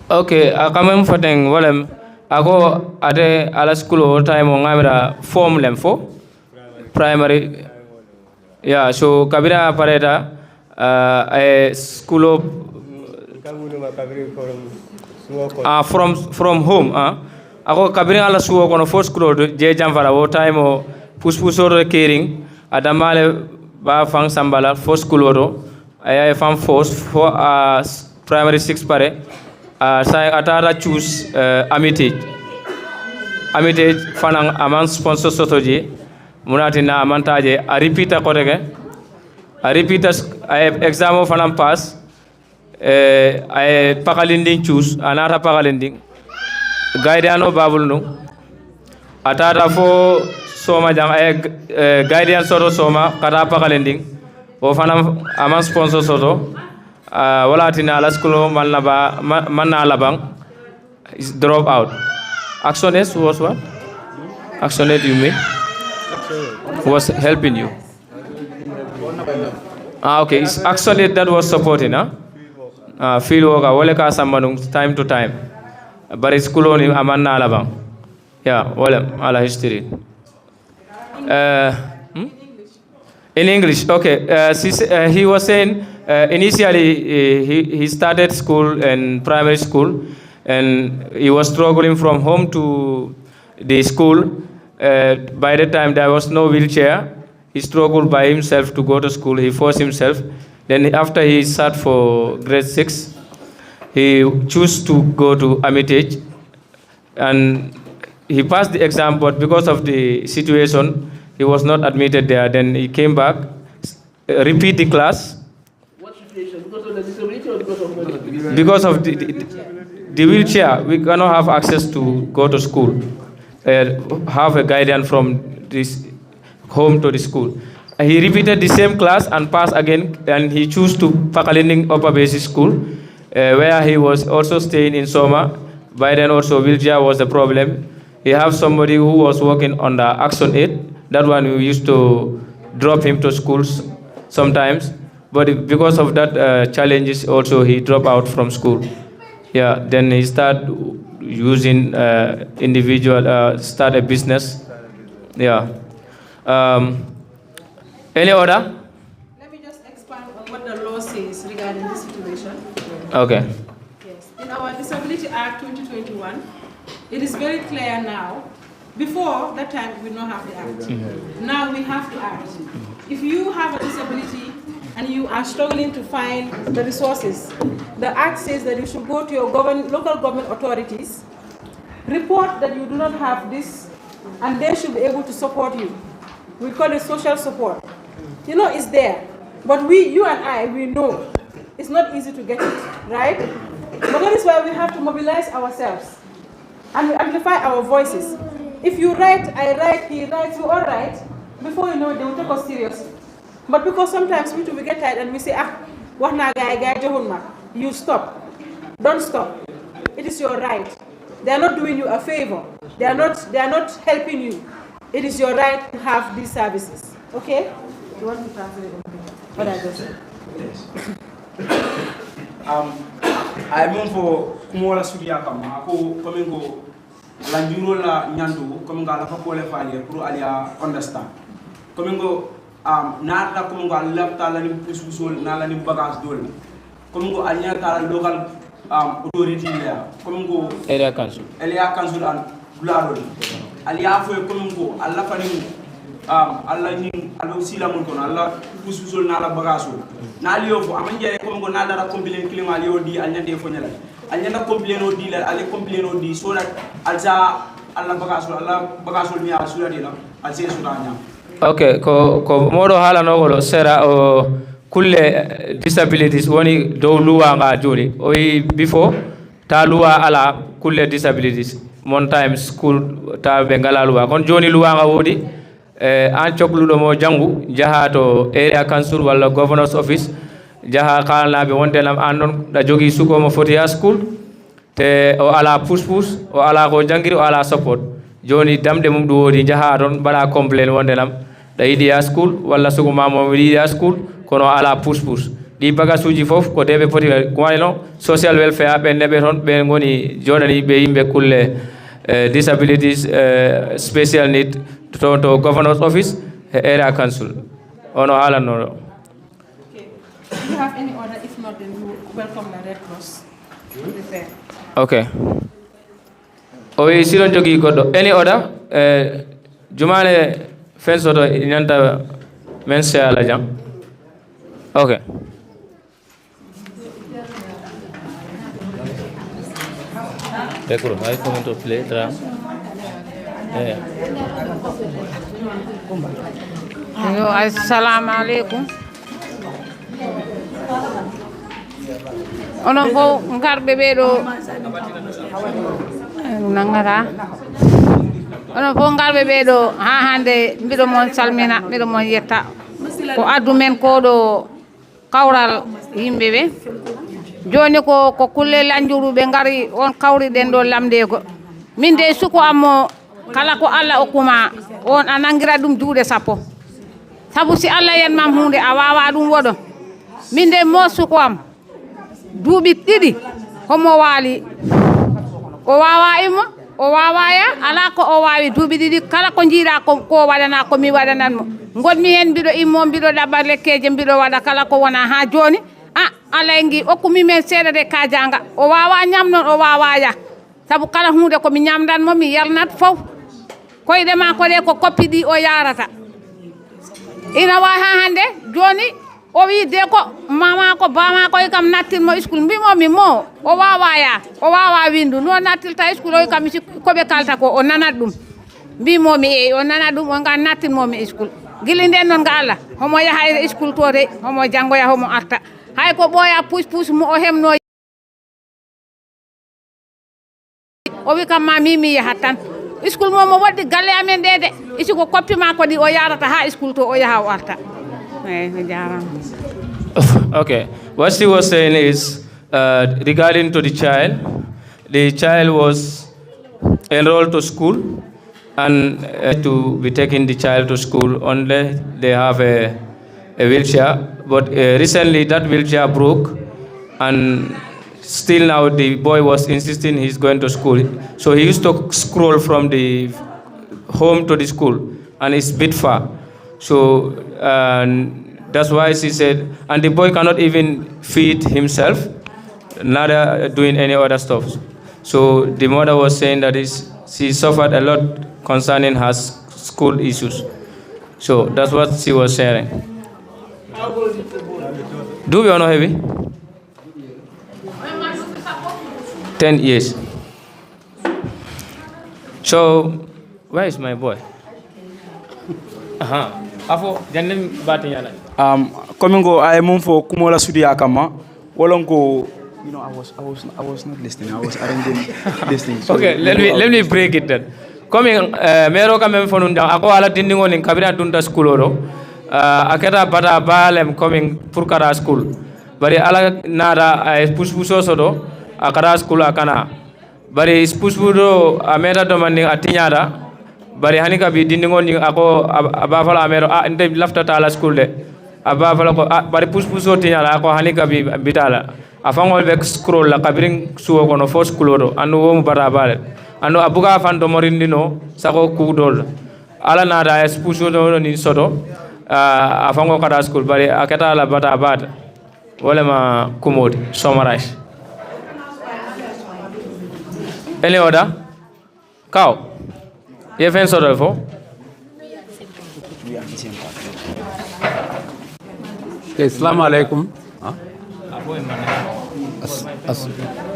Okay, akamem fateng wolem ako ade ala school o time o ngamira form lemfo primary. Yeah, so kabira pareta a school of from home ako kabira ala suwo kono first school je jamfara o time o puspusor caring adamale ba fang sambala first school do ay fam force for primary 6 pare sai atara choose amite fanang aman sponsor sotoji munati na amantaje a repeat ko rege a repeat exam of fanam pass ay pakalinding choose anata pakalinding guardiano babul no atata fo soma jang ay guardian soto soma kata pakalinding o fanam aman sponsor soto wala tina ala school manna labang is drop out. Actionist was what? Actionist you mean? Was helping you. Okay, it's Actionist that was supporting, huh? Field worker, wale ka sammanung time to time. But it's school only amanna labang. Yeah, wale ala history. In English, okay. He was saying initially he started school and primary school, and he was struggling from home to the school. By the time there was no wheelchair, he struggled by himself to go to school. He forced himself. Then after he sat for grade 6, he chose to go to Armitage, and he passed the exam, but because of the situation, he was not admitted there. Then he came back, repeat the class. What situation? Because of the disability or because of money? Because of the wheelchair, we cannot have access to go to school. Have a guardian from this home to the school. He repeated the same class and passed again, and he chose to Pakalinding Upper Basic School, where he was also staying in Soma. By then also wheelchair was the problem. He have somebody who was working on the Action 8. That one we used to drop him to schools sometimes. But because of that challenges also he dropped out from school. Yeah, then he started using individual, start a business. Yeah. Any other? Let me just expand on what the law says regarding this situation. Okay. Yes. In our Disability Act 2021, it is very clear now. Before that time, we did not have the act. Now we have the act. If you have a disability and you are struggling to find the resources, the act says that you should go to your local government authorities, report that you do not have this, and they should be able to support you. We call it social support. You know, it's there. But you and I, we know it's not easy to get it, right? But that is why we have to mobilize ourselves and we amplify our voices. If you write, I write, he writes, we all write, before you know it, they will take us seriously. But because sometimes we get tired and we say, you stop. Don't stop. It is your right. They are not doing you a favor. They are not helping you. It is your right to have these services. Okay? You want to translate what I just said? Yes. I mean for kumola studia kama ako komingo lanjuro la nyandu komingo ala fa pole falia pour alia understand komingo nata komingo alapta la ni pususol na la ni bagage dol komingo anya ta local authority la komingo area council and gulado alia fo komingo alla fani alla ni allo sila mon kono alla pususol na la bagage na liyo fo amanje ko ngo na dara complain client aliyo di alnyande fo nyala alnyanda complain o di la ali complain o di so that alza alla bagasul mi ala sura dina alse sura nya. Okay, ko modo hala no golo sera o kulle disabilities woni do luwa nga jodi o before ta luwa ala kulle disabilities mon time school ta be ngala luwa kon joni luwa nga wodi an cokluɗo mo janngu jaha to area council walla governor's office jaha kalnaɓe wondenam an ɗon ɗa jogui sukomo foti ha school te o ala pousse o ala ko janguiri o ala support joni damɗe mum ɗum wodi jaha toon mbaɗa complain wondenam ɗa yiiɗi ha school walla suko mamomi yiiɗi ha school kono ala pousse ɗi bagage uji foof ko deɓe foti wayno social welfare ɓe neɓe toon ɓe goni joɗani ɓe yimɓe kulle disabilities special need to governor's office area council ono halano. Okay. Do you have any order? If not, then we welcome the Red Cross. Okay. O silon jogi goddo any order jumane fensoto inanta men se ala jam. Okay. Dekoro hay comment to play drum. Assalamu alaikum. onon fof ngarɓe ɓeɗo nangata onon fof ngarɓe ɓeɗo ha hande mbiɗo mon salmina mbiɗo mon yetta ko addu men koɗo kawral yimɓe ɓe joni ko kulle lanjuru ɓe ngari on kawriɗen ɗo lamdego min de suko ammo kala ko Allah okkuma on a nangira ɗum juuɗe sappo sabu si Allah yanmam hunde a wawa ɗum woɗo min de mo suko am duuɓi ɗiɗi homo waali o wawa immo o wawaya ala ko o wawi duuɓi ɗiɗi kala ko jiiɗa ko waɗana komi waɗananmo gonmi hen mbiɗo immo mbiɗo ɗaɓɓa lekkeje mbiɗo waɗa kala ko wona ha joni alay gi okkumi men seeɗa de kajanga o wawa ñam noon o wawaya saabu kala hunde komi ñamdanmo mi yalnat fof koyɗe makko ɗe ko koppi ɗi o yarata ina wa ha hande joni o wi de ko mama ko bama ko kam nattinmo school mbimomi mo o wawa windu no nattilta school o kam koɓe kalta ko o nanat ɗum mbimomi e o nanat ɗum o ga nattinmomi school guili nden noon ga Allah homo yaha e school to de homo janggoya homo arta hay ko ɓooya puus mo o hemno o wi kam ma mimi yahat tan school momo waɗɗi galle amen ɗe de isi ko koppi ma ko ɗi o yarata ha school to o yaha o arta Okay, what she was saying is regarding to the child was enrolled to school and to be taking the child to school only they have a wheelchair, but recently that wheelchair broke and still now the boy was insisting he's going to school. So he used to scroll from the home to the school and it's a bit far. So that's why she said, and the boy cannot even feed himself, neither doing any other stuff. So the mother was saying that she suffered a lot concerning her school issues. So that's what she was sharing. Do we or not heavy? 10 years. So where is my boy? Afo jandem bati yana. Coming I move for Kumola Sudia Kama. Wolongo, I was not listening. I was arranging this thing. So okay, let me break it then. Coming mero kame fonunda ako ala tindingo ning kabina tunda school oro. Aketa bata balem coming purkara school. Bari ala nada puspuso sodo akara school akana. Bari puspudo amera domanding atinyada. Bari hanika bi dindingo ni ako abafala amero inde lafta tala school de abafala ko bari puspuso tinyala ako hanika bi bitala afangol be scroll la kabiring suwo kono fo school do anu wo barabale anu abuga fando morindino sako kudol ala nada puspuso do ni sodo afango kada school bari akata la bata bata wala ma kumodi summarize any order cow you have answered for? Assalamu alaikum.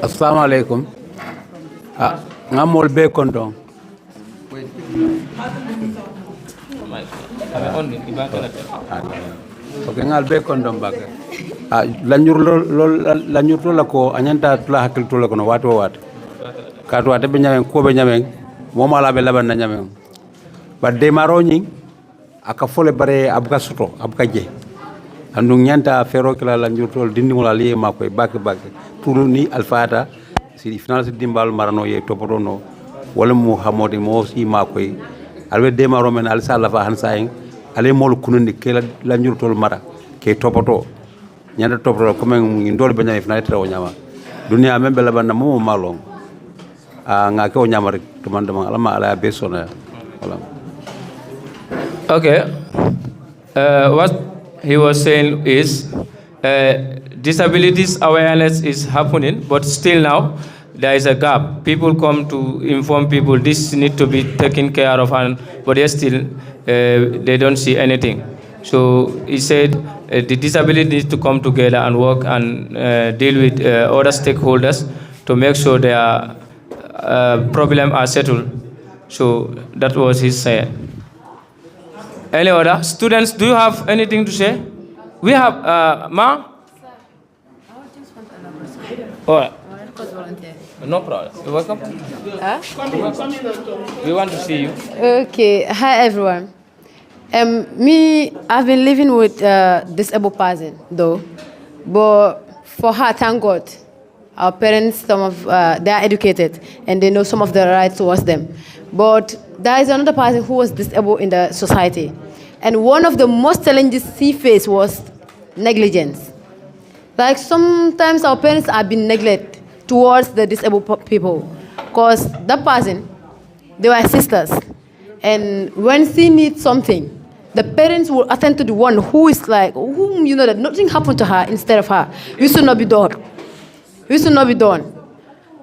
Assalamu alaikum. Ngamol be kondong. Okay, ngal be kondong baga. Lanyur lo ko anyanta tula hakil tula kono wat. Katu ate be nyamen ko be nyamen. Momala be laban na nyame ba de maroni aka fole bare abuka suto abuka je andu nyanta fero kala la njurtol dindi ngola liye makoy bak turu ni alfata si final si dimbal marano ye toporono wala mu hamodi mo si makoy alwe de maro men al sala fa han sayin ale mol kunundi kala la njurtol mara ke topoto nyanda topoto ko men ndol be nyame final trawo nyama dunia membe laban na mo malong ngake o nyamar teman-teman alama ala besona wala. Okay, what he was saying is disabilities awareness is happening, but still now there is a gap. People come to inform people this need to be taken care of, but yet still they don't see anything. So he said the disability needs to come together and work and deal with other stakeholders to make sure their problems are settled. So that was his say. Any other students? Do you have anything to say? We have Ma. All right. No problem. You're welcome. We want to see you. Okay. Hi, everyone. I've been living with disabled person, though. But for her, thank God, our parents, they are educated and they know some of the rights towards them. But there is another person who was disabled in the society. And one of the most challenges she faced was negligence. Like sometimes our parents have been neglected towards the disabled people. Because that person, they were sisters. And when she needs something, the parents will attend to the one who is like, whom you know that nothing happened to her instead of her. It should not be done. It should not be done.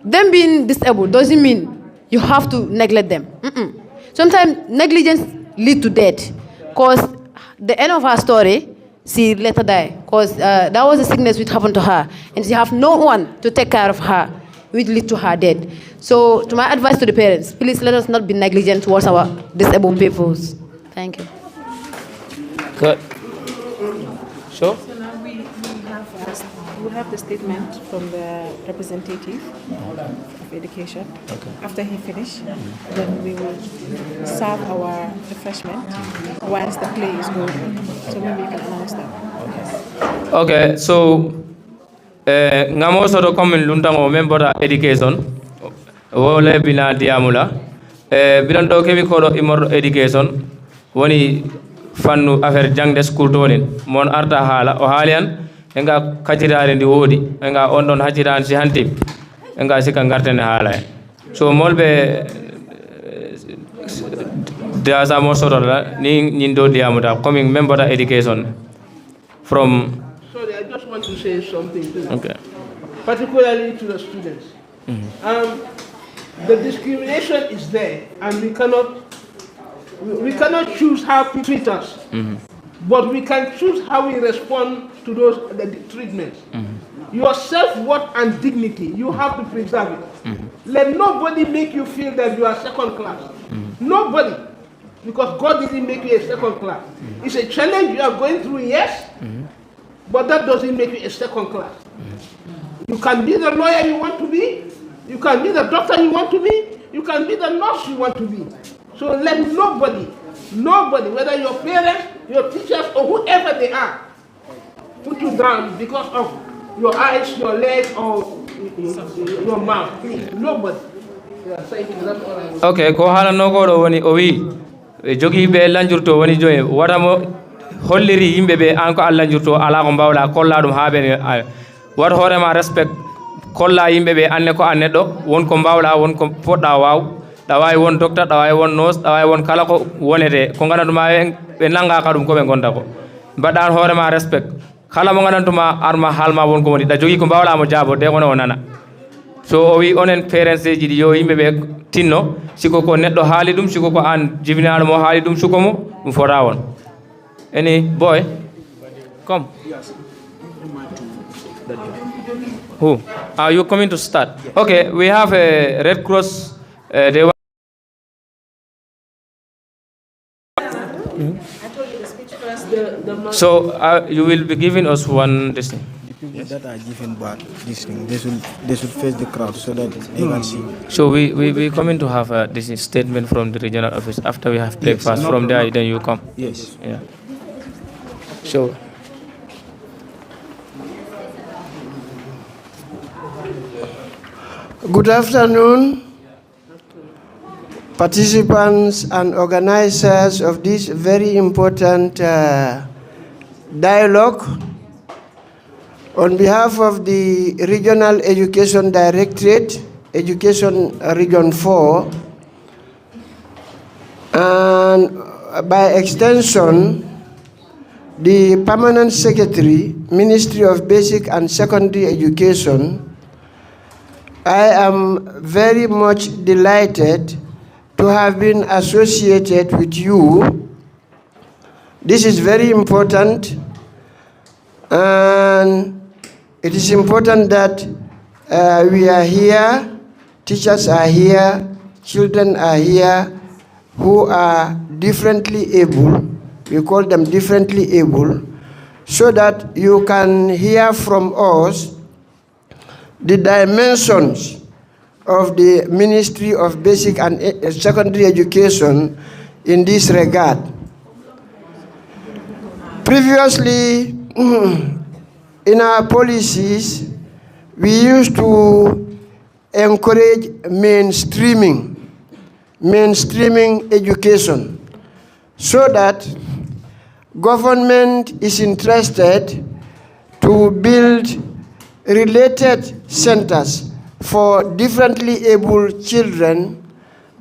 Them being disabled doesn't mean you have to neglect them. Sometimes negligence leads to death. Because the end of her story, she later died. Because that was a sickness which happened to her. And she have no one to take care of her, which lead to her death. So to my advice to the parents, please let us not be negligent towards our disabled peoples. Thank you. Good. So? So now we have the statement from the representative of education. Okay. After he finishes, then we will serve our refreshment whilst the play is going on. So maybe you can announce that. Okay, so ngamo soto comme luntango member education wole bina diamula bilan do kebi ko do imor education woni fannu affaire jangde school tonin mon arta hala o halian enga kajirare ndi wodi enga on don hajiran si hanti enga sika gartene hala so molbe daza mo soto la ni nyindo diamuta coming member education from. Sorry, I just want to say something to them. Okay. Particularly to the students. The discrimination is there, and we cannot choose how to treat us, but we can choose how we respond to the treatments. Your self-worth and dignity, you have to preserve it. Let nobody make you feel that you are second class. Nobody, because God didn't make you a second class. It's a challenge you are going through, yes, but that doesn't make you a second class. You can be the lawyer you want to be, you can be the doctor you want to be, you can be the nurse you want to be. So let nobody, whether your parents, your teachers, or whoever they are, put you down because of your eyes, your legs, or your mouth. Please, nobody. Yeah, thank you. That's all I want. Okay, ko hala no ko do woni o wi jogi be lanjurto woni joye wadamo holliri yimbe be an ko Allah lanjurto ala ko bawla kolla dum habe wat horema respect kolla yimbe be anne ko anne do won ko bawla won ko podda waw da way won docteur da way won nurse da way won kala ko wonete ko gananduma be nanga kadum ko be gonda ko badan horema respect kala mo gananduma arma halma won ko woni da jogi ko bawla mo jabo de kono nana so o wi onen parents ji yo yimbe be tinno siko ko neddo haali dum siko ko an jibinaado mo haali dum suko mo dum fota won any boy come. Who are you coming to start? Okay, we have a Red Cross. They want. So you will be giving us one this thing. The people that are given back this thing, they should face the crowd so that they can see. So we coming to have this statement from the regional office after we have breakfast. Yes, from there, then you come. Yes. Yeah. So. Good afternoon, participants and organizers of this very important dialogue. On behalf of the Regional Education Directorate, Education Region 4, and by extension, the Permanent Secretary, Ministry of Basic and Secondary Education, I am very much delighted to have been associated with you. This is very important, and it is important that we are here, teachers are here, children are here who are differently able, we call them differently able, so that you can hear from us the dimensions of the Ministry of Basic and Secondary Education in this regard. Previously, in our policies, we used to encourage mainstreaming education, so that government is interested to build related centers for differently able children,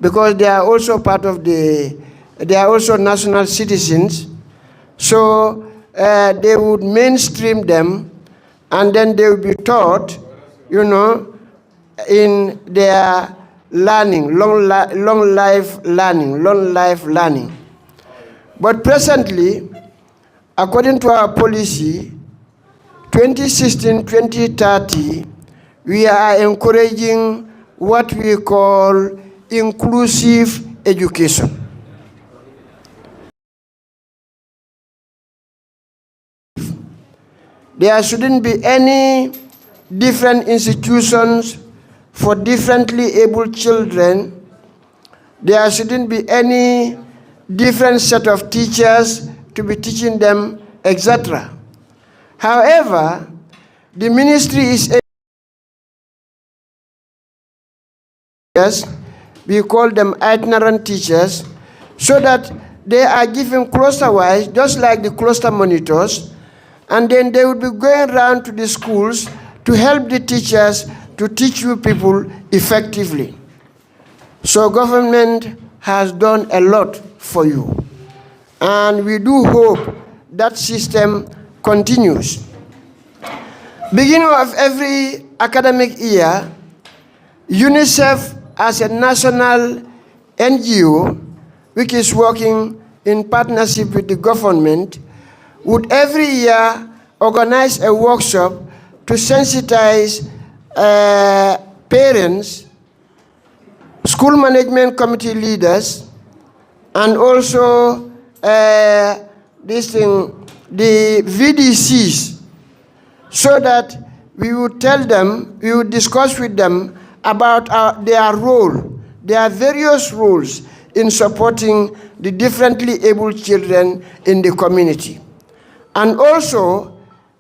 because they are also they are also national citizens. So they would mainstream them, and then they will be taught, in their learning, long life learning. But presently, according to our policy, 2016-2030, we are encouraging what we call inclusive education. There shouldn't be any different institutions for differently able children. There shouldn't be any different set of teachers to be teaching them, etc. However, the ministry is we call them itinerant teachers, so that they are given cluster-wise, just like the cluster monitors, and then they will be going around to the schools to help the teachers to teach you people effectively. So government has done a lot for you, and we do hope that system continues. Beginning of every academic year, UNICEF, as a national NGO, which is working in partnership with the government, would every year organize a workshop to sensitize parents, school management committee leaders, and also the VDCs, so that we would tell them, we would discuss with them about their role, their various roles in supporting the differently able children in the community. And also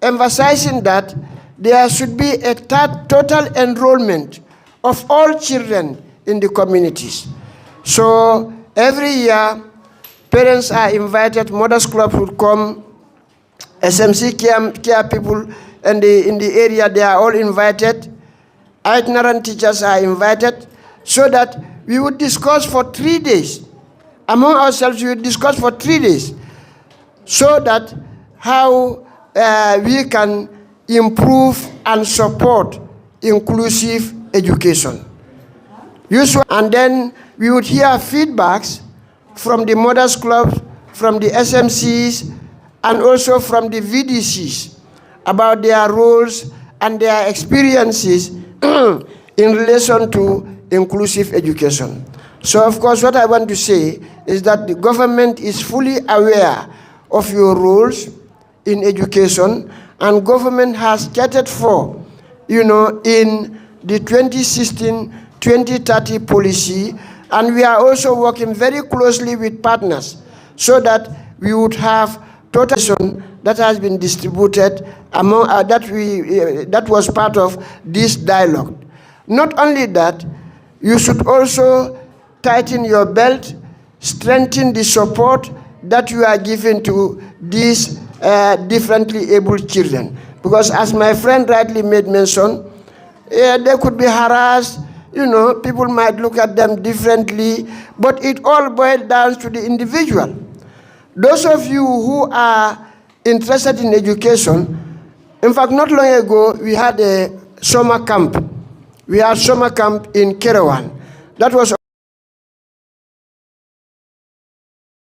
emphasizing that there should be a total enrollment of all children in the communities. So every year, parents are invited, Mothers Club would come, SMC care people in the area, they are all invited. Itinerant teachers are invited, so that we would discuss for 3 days. Among ourselves, we would discuss for 3 days, so that how we can improve and support inclusive education. And then we would hear feedbacks from the Mothers Club, from the SMCs, and also from the VDCs about their roles and their experiences in relation to inclusive education. So of course, what I want to say is that the government is fully aware of your roles in education, and government has catered for, in the 2016-2030 policy, and we are also working very closely with partners, so that we would have total that has been distributed among that was part of this dialogue. Not only that, you should also tighten your belt, strengthen the support that you are giving to these differently able children. Because as my friend rightly made mention, they could be harassed, people might look at them differently, but it all boils down to the individual. Those of you who are interested in education, in fact, not long ago, we had a summer camp. We had summer camp in Kerewan. That was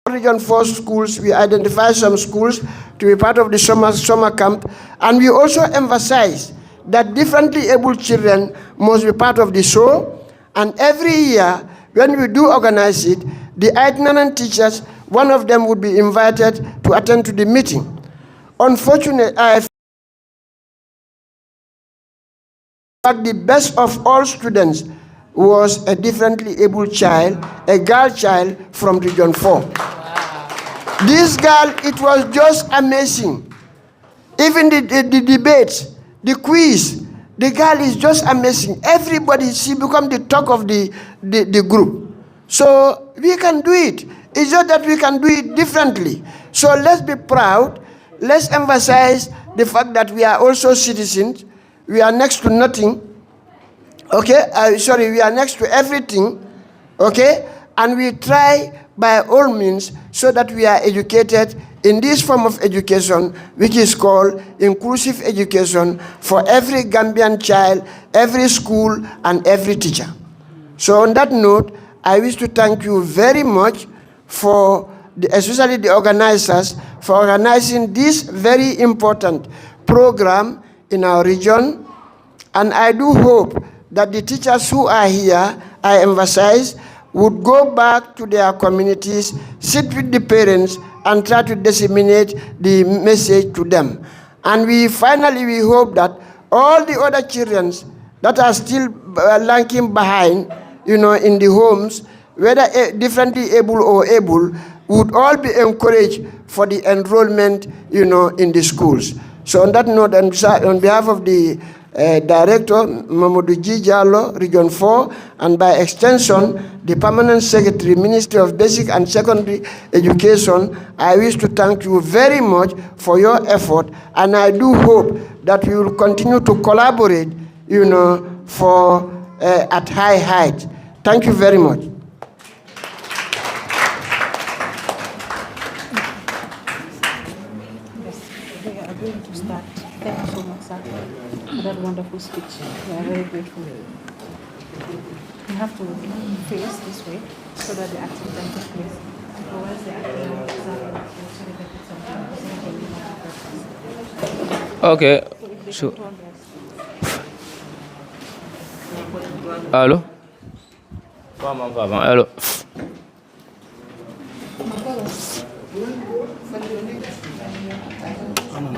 Region 4 schools. We identified some schools to be part of the summer camp, and we also emphasized that differently able children must be part of the show. And every year, when we do organize it, the itinerant teachers, one of them would be invited to attend to the meeting. Unfortunately, fact, the best of all students was a differently able child, a girl child from Region 4. This girl, it was just amazing. Even the debates, the quiz, the girl is just amazing. Everybody, she become the talk of the group. So we can do it. It's just that we can do it differently. So let's be proud. Let's emphasize the fact that we are also citizens. We are next to nothing. Okay? We are next to everything. Okay? And we try by all means so that we are educated in this form of education, which is called inclusive education for every Gambian child, every school, and every teacher. So on that note, I wish to thank you very much for, especially the organizers, for organizing this very important program in our region. And I do hope that the teachers who are here, I emphasize, would go back to their communities, sit with the parents, and try to disseminate the message to them. And we hope that all the other children that are still lagging behind, in the homes, whether differently able or able, would all be encouraged for the enrollment, in the schools. So on that note, on behalf of the Director, Mamadou G. Jallo, Region 4, and by extension, the Permanent Secretary, Ministry of Basic and Secondary Education, I wish to thank you very much for your effort, and I do hope that we will continue to collaborate, for at high height. Thank you very much. Thank you so much, sir, for that wonderful speech. We are very grateful. You have to face this way so that the activity can take place. Otherwise, the activity Okay, sure. Hello? Hello.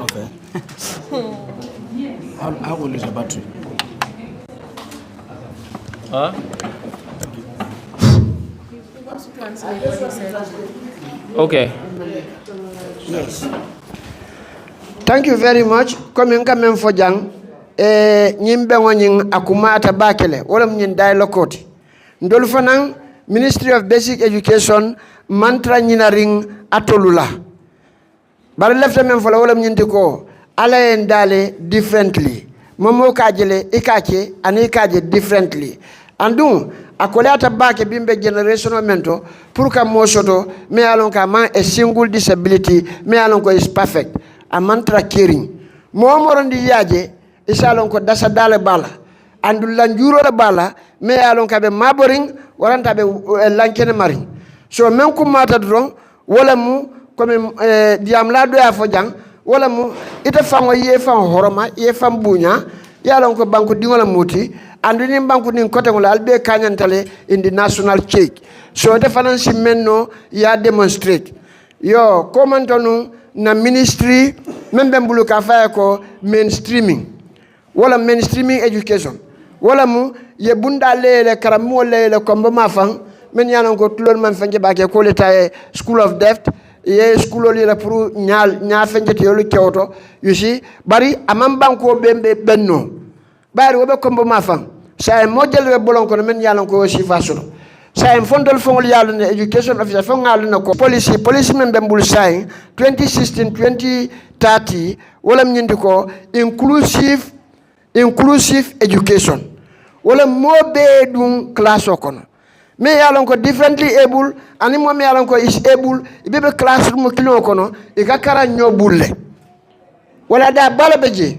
Okay. How old is your battery? Huh? Okay. Yes. Thank you very much. Coming for Jang, nyimbe wanying akumata bakele, wala mnyin dialogoti. Ndolu fanang, Ministry of Basic Education, mantra nyinaring atolula. Bari lefta men fola wala mnyinti ko, ala endale differently. Momo kajele ikache, ani ikaje differently. Andung, akolata bake bimbe generational mento, purka mosoto, me alonka man a single disability, me alonko is perfect. A mantra caring. Momorondi yaje, isalonko dasa dale bala. Andulan juro la bala, me alonka be maboring, waranta be lankene maring. So menku mata drong, wala mu, comme diamla do ya fojang, wala mu, ita fango ye fan horoma, ye fan bunya, yalonko banku dingola muti, anduni banku nin kote ngola albe kanyantale in the national cake. So the finance menno ya demonstrate. Yo, komantonu na ministry, membe mbulu kafaya ko mainstreaming. Wala mainstreaming education. Wala mu, ye bunda lele, karamu lele, kombo mafang, men yanon ko tulon man fenje bake ko leta school of death, ye school oli la puru nya fenje te yolu kyoto, you see, bari amam banko bembe benno. Bari wobe kombo mafang. Sa model we bolon ko men yanon ko sifa solo. Sa fondol fongol yalu ne education officer fongal na ko policy membe mbul sai 2016 2030 wala mnyindi ko inclusive education. Wala mobe dum class okono. Me yalon ko differently able ani mo me yalon ko is able ibebe classroom kilo kono e ka kara nyobulle wala da bala beje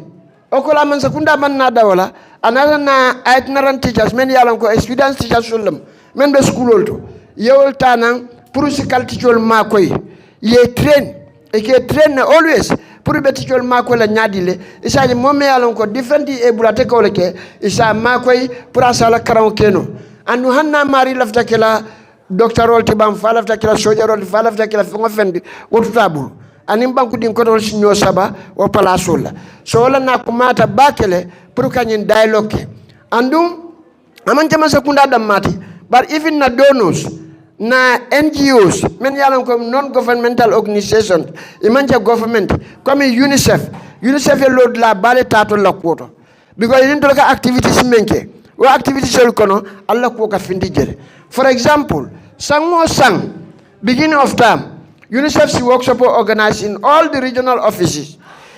okola man sakunda man na da wala anara na ignorant teachers men yalon ko experience teachers sulam men be school to yewol tanan pour si cultural makoy ye train e ke train always pour be teachol makoy la nyadile isa mo me yalon ko differently able ate ko leke isa makoy pour asala karam keno anu hanna mari lafta kala doctorol tibam fa lafta kala sojarol fa lafta kala fongo fendi wotu tabul anim banku din ko sinyo saba o pala sola so la na ko mata bakele pour kanyin dialogue Andum amanchama sekunda damati, but even na donors, na NGOs, many yalan kom non-governmental organizations, imanja government, comme UNICEF e load la bale tato la quoto. Because you didn't look at activities menke, or activities kono alla kuoka findi jere. For example, sang, beginning of term, UNICEF's workshop organized in all the regional offices.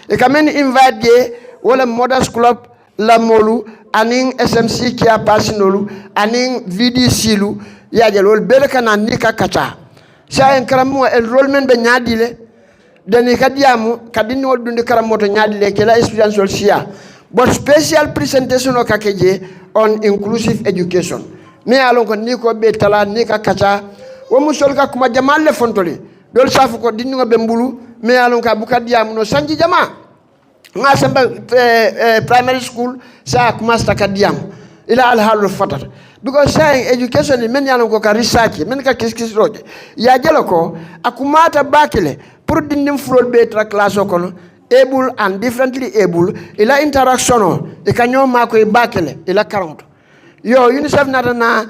You can invite ye, wala Mothers Club, La Molu, aning SMC Kia Pasinolu, aning VDC lu, ya jalol beleka na nika kacha. Sa enkramu enrollment be nyadile, deni kadiamu, kadini wadundi karamoto nyadile, kela experience ol siya. But special presentation o kakeje on inclusive education. Me alon ko niko be tala nika kacha, wo musolka kuma jamal le fontole. Dol safu ko dinno be mbulu, me alon ka bukadiamu no sanji jama. Nga samba primary school sa kumasta kadiam ila al halu fatar because saying education men yanon ko ka research men ka kiskis roje ya jelo ko akumata bakile pour dindim frol be tra class ko no able and differently able ila interaction e kanyo mako e bakile ila 40 yo UNICEF na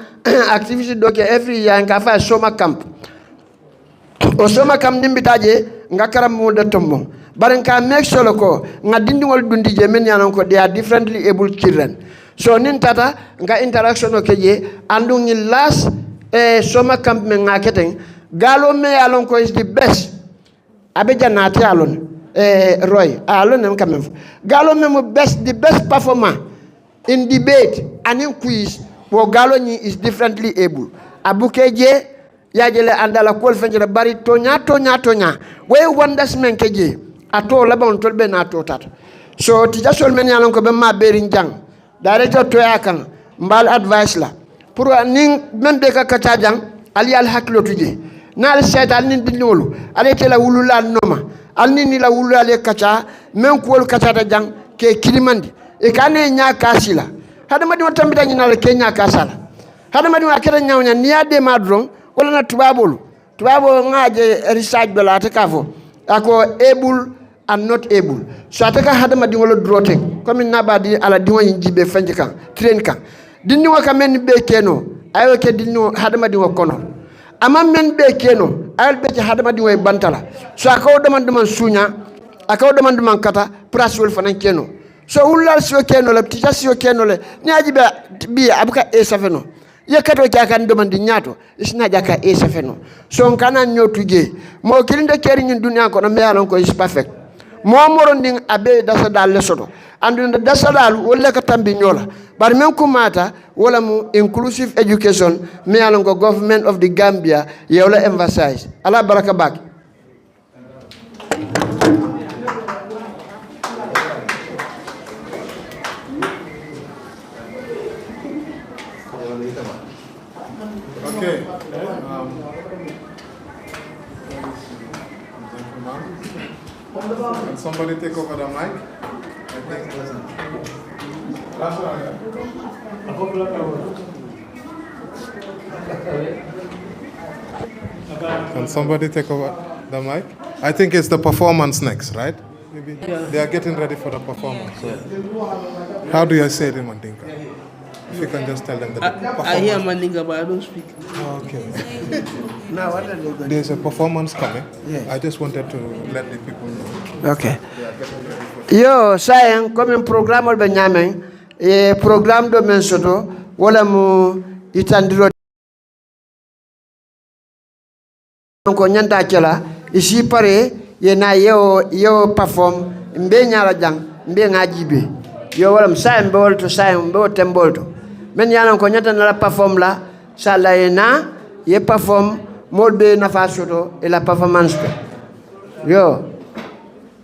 activity doke every year nga fa soma camp o soma camp nimbitaje nga karam mo de tombo Barenka make sure ko nga dindingol dundi je men yanon ko they are differently able children. So nin tata nga interaction o keje andu ngi last soma camp men nga keteng galo me yalon ko is the best abe janati alon Roy alon nem kamem galo me mo best the best performer in debate and in quiz wo galo ni is differently able abukeje yajele andala kol fenjere bari tonya we wonders men keje ato labon tolbe na to tat so ti jasol men yalon ko be ma berin jang director to yakan mbal advice la pour ning men be ka kacha jang ali al haklo tuje na al setan nin dinolu ale te la wulula noma al ni la wulula le kacha men ko kacha ta jang ke kilimandi e kane nya kasila hada madi tambita ni na le kenya kasala hada madi akere nyawnya ni ade madron wala na tubabo ngaje research be la ta kafo ako able and not able. So ataka hadama dingolo drote. Comme nabadi ala dingo yinjibe fenje kan, train kan. Dingo kamen be keno, ayo ke dingo hadama dingo kono. Ama men be keno, ayo be hadama dingo bantala. So akaw demand sunya, akaw demand kata, praswel fanan keno. So ulal sio keno le, tija sio keno le. Ni ajibe bi abuka esafeno. Ye kato kaka ndomandi nyato isina jaka esafeno. So nkana nyotuje. Mo kilinde keri nyin dunia kono me alon ko is perfect. Mo moronding abe dasa dal lesoto andu dasa dal wolle ka tambi nyola bar men ko mata wala mu inclusive education me alon ko government of the Gambia yewla emphasize ala baraka bak okay Can somebody take over the mic? Can somebody take over the mic? I think it's the performance next, right? Maybe they are getting ready for the performance. So. How do you say it in Mandinka? If you can just tell them that I hear Mandinka, but I don't speak. Okay. Now what are they going? There's a performance coming. Yes. I just wanted to let the people know. Okay. Yo sayang comme programme be nyame e programme do men soto wala mu itandiro ko nyanta cela isi pare ye na yo perform mbe nyara jang mbe ngajibe yo wala sayang be wolto sayang be tembolto men yana ko nyanta na perform la sala yena ye perform molbe na fa soto e la performance yo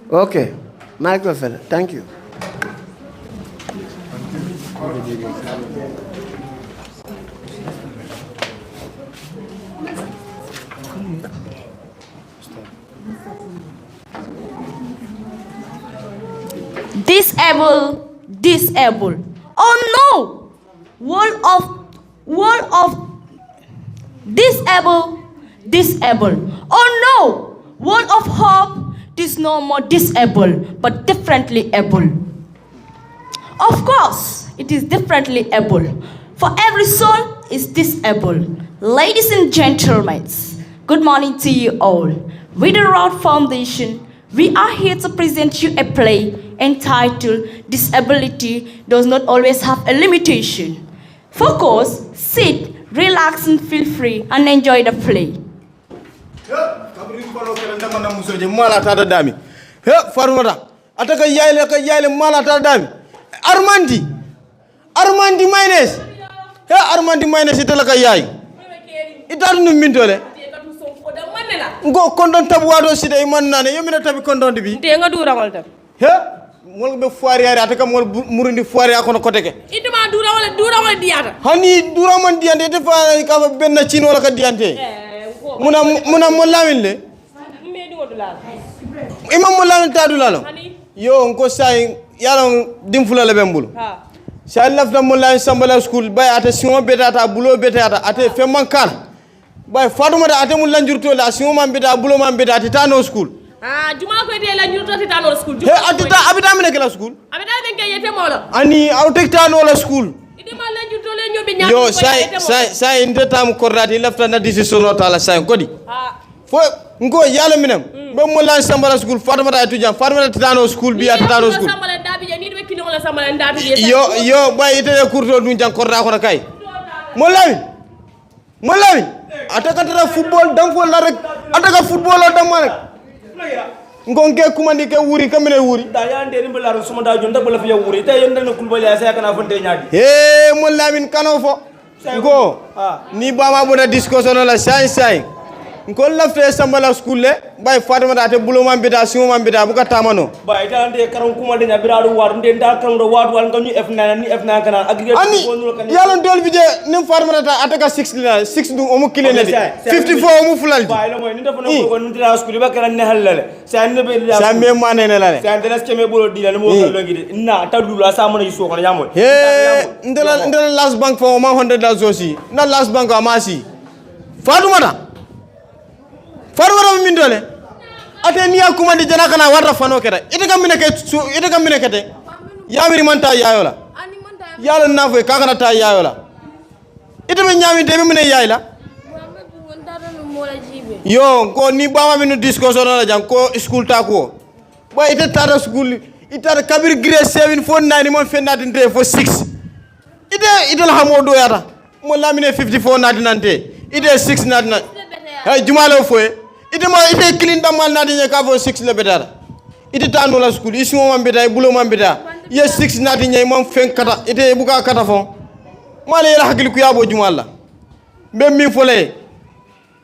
okay microphone thank you Disable. Oh no! Wall of disable. Oh no! Wall of hope is no more disabled, but differently able. Of course, it is differently able. For every soul is disabled. Ladies and gentlemen, good morning to you all. With the Reuel Foundation, we are here to present you a play entitled Disability Does Not Always Have a Limitation. Focus, sit, relax and feel free and enjoy the play. Ataka yaile mala dami Armandi minus Armandi minus italaka yai itaru no mintole ngo kondon tabu wado sida iman nane yemina tabi kondon bi te nga dura wal tam mol be foire ari ataka mol murundi foire akono koteke iduma dura wala diata hani dura man diante te fa ka benna cin wala ka diante muna mo lawin le imam mo lawin tadu lalo yo nko say yalo dimfula le bembul sa lafta mo lawin sambala school bay ata simo betata bulo betata ate femman kala bay fatuma da ate mo lanjurto la simo man beta bulo man betata tano school juma ko te lanjurto tano school he atita abita mene kala school abita den ke yete mola ani awtek tano la school idima lanjurto le nyobe nyaa yo say ndetam korrati lafta na decision tala say kodi fo ngo yalo minem be mo lan sambala school fatuma da etudiant fatuma da tano school bi atano school sambala ndabi je ni be kilo la sambala ndabi yo bay ite kurto dun jang korda ko kay mo lawi ataka tara football dam fo la rek ataka football dam rek ngonke kumandi ke wuri kamene wuri da yande ni bala suma da jonda bala fiya wuri te yenda na kulbali ya saya kana fonte nyaadi mo lamin kano fo go ni bama bona discussion la sai ko lafte sambala school le bay fatima da te bulo man beta simo man beta buka tamano bay ta ande karon kuma de nyabiraadu waru de nda karon do waadu wal ngani F9 ni F9 kana aggregate ko kan yalon dol bije nim fatima da ataka 6 du omu kile ne 54 omu fulal bay lo moy ni dafa no ko ndira school ba kana ne halale sa ne be sa me mané ne la sa ndela skeme bolo di la mo ko lo ngi na taddu la sa mo na yuso ko nyamol ndela last bank for 100 dollars aussi na last bank amasi fatima da farwara min dole ate niya kuma di jana kana warra fano keda ite kam mine kete yamiri manta yayola yalo nafo ka kana ta yayola ite be nyami de be mine yayla yo ko ni bama minu discussion la jang ko school ta ko ba ite tara school ite kabir grade 7 fo 9 mon fennati nte fo 6 ite la hamo do yata mo lamine 54 nati nante ite 6 nati na hay jumalo fo ite clean damal nati nye ka fo 6 le betara ite tanu la school isi mo man beta bulo man beta ye 6 nati nye mon fen kata ite buka kata fo male la hakil ku yabo jumalla be mi fole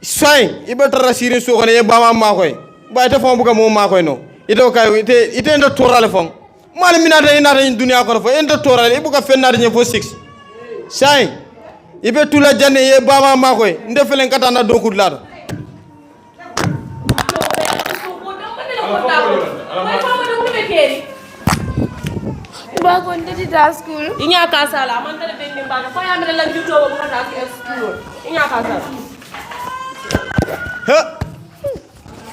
sai ibe tara sirin so xone ye bama ma koy ba ite fo buka mo ma koy no ite kay ite ndo torale fo male minata inata dunya ko fo ndo torale ibuka fen nati nye fo 6 sai ibe tula janne ye bama ma koy nde felen kata na do kudlado ba ko ndati ta school inya ka sala man tele be ba ko ya mele la juto ko ta school inya ka sala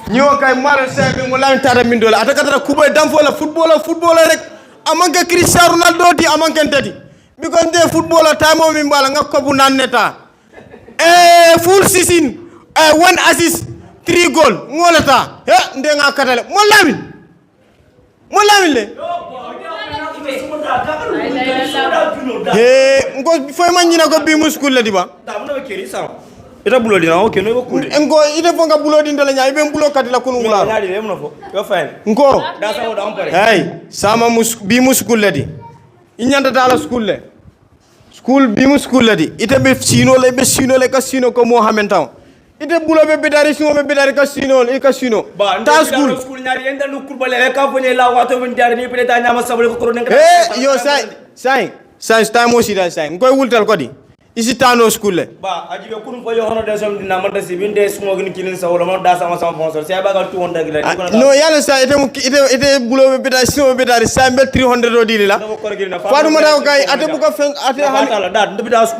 nyo kay mara sebe mo lan tara min dola ataka tara kubo dam fo la football rek amanka Cristiano Ronaldo ti amanka tati because de football time o min bala ngakko bu nan neta full season 1 assist 3 goal ngolata nde nga katale mo lamin le ngo foy man nyina ko bi muskul la diba da mo no keri sa ita bulo dina o keno ko kunde ngo ite fo nga bulo dindala nyaay be bulo katila kunu ngula nyaadi le mo no fo yo fayne ngo da sa do ampare hey sama bi muskul la di inyanda dala school bi muskul la di ite be sino le ka sino ko Mohamed Town ite bulo be bedari sino be bedari ka sino ta school nyaari yenda no kurbale ka fone la wato ben diar ni pele ta nyama sabale ko kronen yo sai time mo sida sai ngoy wultal ko di isi tano school le ba ajibe kun ko yo hono de som dina man tasi binde sumo gni kilin sa wala man da sama sponsor sai ba ga 200 gila no yalla sa ite bulo be bedari sino be bedari sa be 300 do dili la fadu ma daw kay ate bu ko fen ate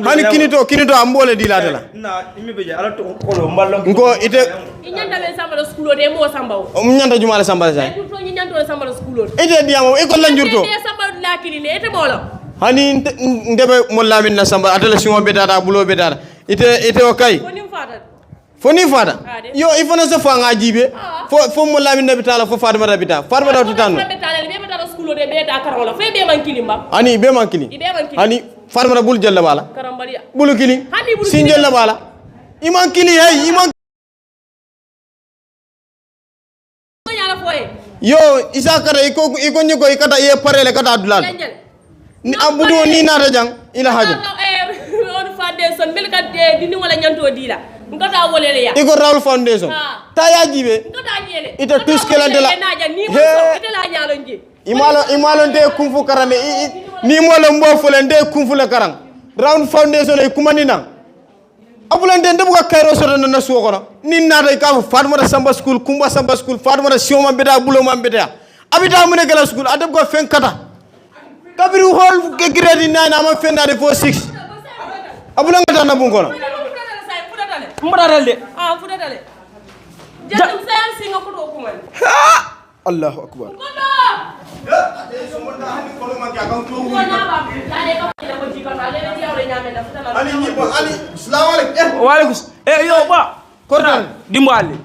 hani kinito ambole dila dala na imi beje ala to ko mballo ngo ite nyanda le samba school de mo samba o nyanda jumala samba sa to nyanda le samba school ite diamo e ko lanjurto ite samba la kiline ite molo hani ndebe mollamin na samba atele simo betata bulo betata ite okay foni fada yo ifana sa fa nga jibe fo mollamin na betala fo Fatima rabita Fatima da tutano ani be man kili hani Fatima bul jella bala bulu kili sin jella bala iman kili hey iman yo isa kata iko nyugo ikata ye parele kata dulal ni abudu ni nata jang ila haja on foundation mel ka de dini wala nyanto dila ngata wolele ya iko Reuel Foundation ta ya jibe ngata nyele ita tuskelante la ite la nyalo nji imalo de kumfu karane ni mo la mbo fulende kumfu la karang Reuel Foundation ay kumanina abulante ndebu ka kayro soto na suko ni nata ka Fatima Samba school Kumba Samba school Fatima Sioma beta bulo mam beta abita mu ne gala school adab ko fen kata kabiri hol ke grade 9 ama fendade fo 6 abula ngata na bungono mbaral de fudadale jadum sayan singa ko do kuma Allahu akbar yo ba kordan dimbali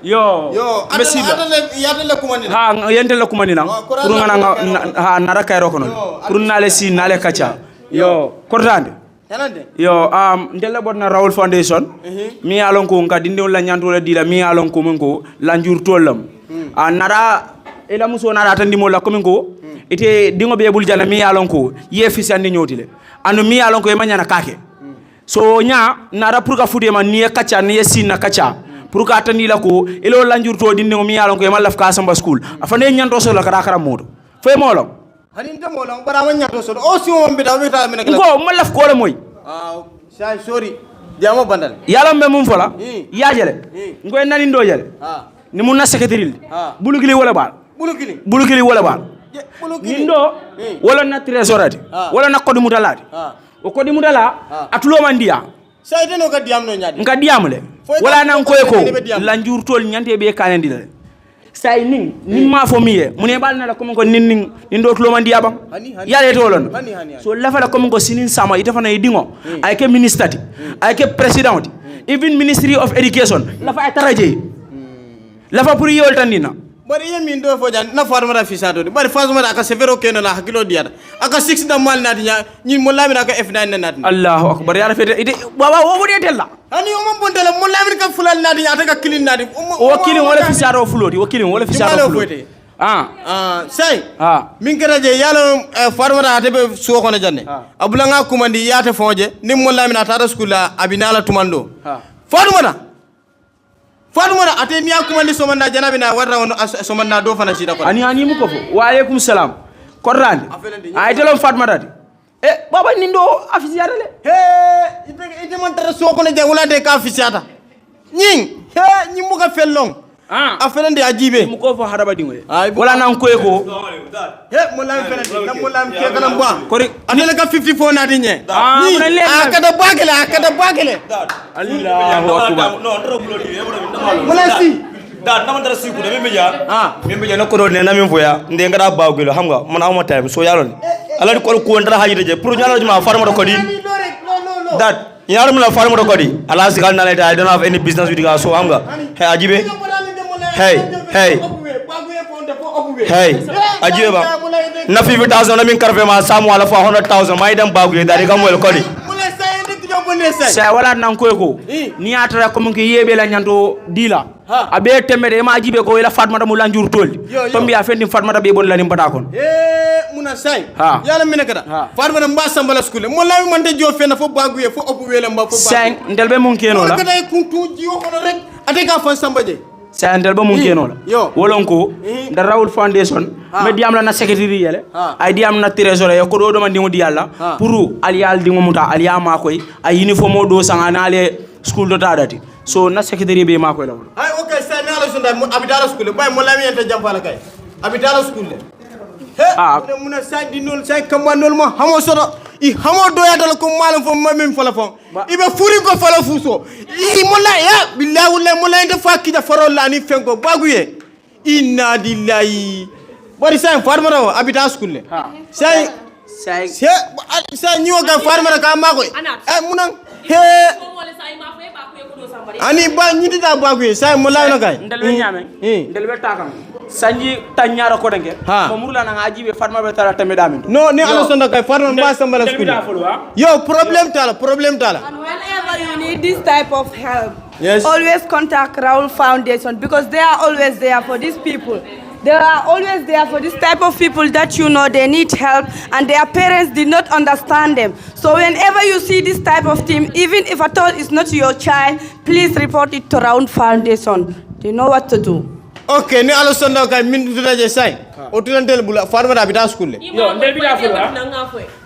yo merci yatale kumani ha yentele kumani nan pour ngana ha nara kayro kono pour nale si nale kacha yo kordande yo ndella bodna Reuel Foundation mi alon ko ngadi ndon la nyanto la dila mi alon ko mon ko la njur tolam nara ela muso nara tan dimo la ko min ko ite dingo be bul jana mi alon ko ye fisande nyotile anu mi alon ko e manyana kake so nya nara pour ka fude man ni kacha ni sinna kacha pour ka tani la ko elo la njur to dindi mi alon ko e malaf ka Samba school afane nyanto so la kara modo fe molo hani ndemo la bara man nyanto so o si mo mbita wita min kala ko malaf ko le moy say sorry diamo bandal yalla me mum fola yaajele ngoy nani ndo jele ni mun na secrétaire bulugili wala bal bulugili wala bal ni ndo wala na trésorati wala na kodi mutalati o kodi mutala atulo mandia sayde no ka diam no nyaadi nka diamle wala nan ko la njur tol nyante be kanendi la say ning ma fo miye mune bal na la ko ko nin ndo tulo mandia bam yale to lon so la fala ko ko sinin sama ita fana dingo ay ke ministati ay ke president even ministry of education la fa taraje la fa pour yol tandina bari yemi ndo fo jan na Fatima da fisato bari Fatima da aka severo keno la hakilo diata aka 6 da mal nati nya ni mo lamina aka F9 na nati Allahu akbar ya fete ide baba wo bo detella hani o mon bontela mo lamina ka fulal nati nya ta ka kilin nati o kilin wala fisato fuloti o kilin wala fisato fuloti say min kera je yalo Fatima da tebe so ko na janne abulanga kumandi yate fonje ni mo lamina ta skula abinala tumando Fatima ate niya kumandi somanda janabi na warra wono somanda do fana sida ko ani mu ko fo wa alaikum salam korrande ay telon Fatima dati baba nindo afisiata le ite man tara so ko ne jangula de ka afisiata nying mu ka fellong a felande ajibe mu ko fo haraba dingo wala nan ko mo lam felande nam mo lam ke kana bwa kori anele ka 54 na dinye ni akada bagele Allahu akbar molasi da nama dara siku de membe na ko do ne na min foya nde ngara baagelo xam nga man awma time so yalon ala ko ko ndara haji de pour nyala juma farma ko di that yarum la farma ko di ala sigal na I don't have any business with you so xam nga hey ajibe hey ajibe ba na 50,000 na min karfe ma samu ala fa 100,000 mai dan baagelo dari kam wel ko di sa wala nan ko ni atara ko mun ke yebe la nyanto dila abe temere ma jibe ko ila Fatmata mu lanjur toldi to mbiya fendi Fatmata be bon la ni mbata kon muna say yalla mine kada Fatmata mba sambala skule mo lawi man de jo fena fo baguye fo opu wele mba fo sang ndelbe mun keno la kada ku tuji o kono rek ate ka fan sambaje sa ndelbe mun keno la wolon ko da Reuel Foundation me diam la na secretary yele ay diam na trésorier ko do man dimo di yalla pour aliyal dimo muta aliyama koy ay uniforme do sanga na ale school do tadati so na secretary be mako la ay okay sa na la sunda abidala school bay mo lami ente jampala kay abidala school de muna sa di nol sa kamba nol mo hamo sodo I hamo do ya dal ko malam fo mamim fala fo ibe furi ko fala fuso I mo la ya billahi wallahi mo la ente fakki da farol la ni fenko baguye inna lillahi bari sa farma raw abidala school le say Say you ga farmer ka ma ko. Munang. He. Ani ba nyidi da ba ko say mo la na kay. Ndel nyame. Ndel be takam. Sanji tanyara ko dengue. Mo murla na ngaji be farmer be tara tambe damin. No, ni ala sonda kay farmer ba sambala school. Yo, problem tala. And whenever you need this type of help, always contact Reuel Foundation because they are always there for these people. They are always there for this type of people that you know they need help and their parents did not understand them. So whenever you see this type of thing, even if at all it's not your child, please report it to Reuel Foundation. They know what to do. Okay, ni ala sonda kay min dutaje say. O tulantel bula farmer abita school le. Yo, ndel bita fula.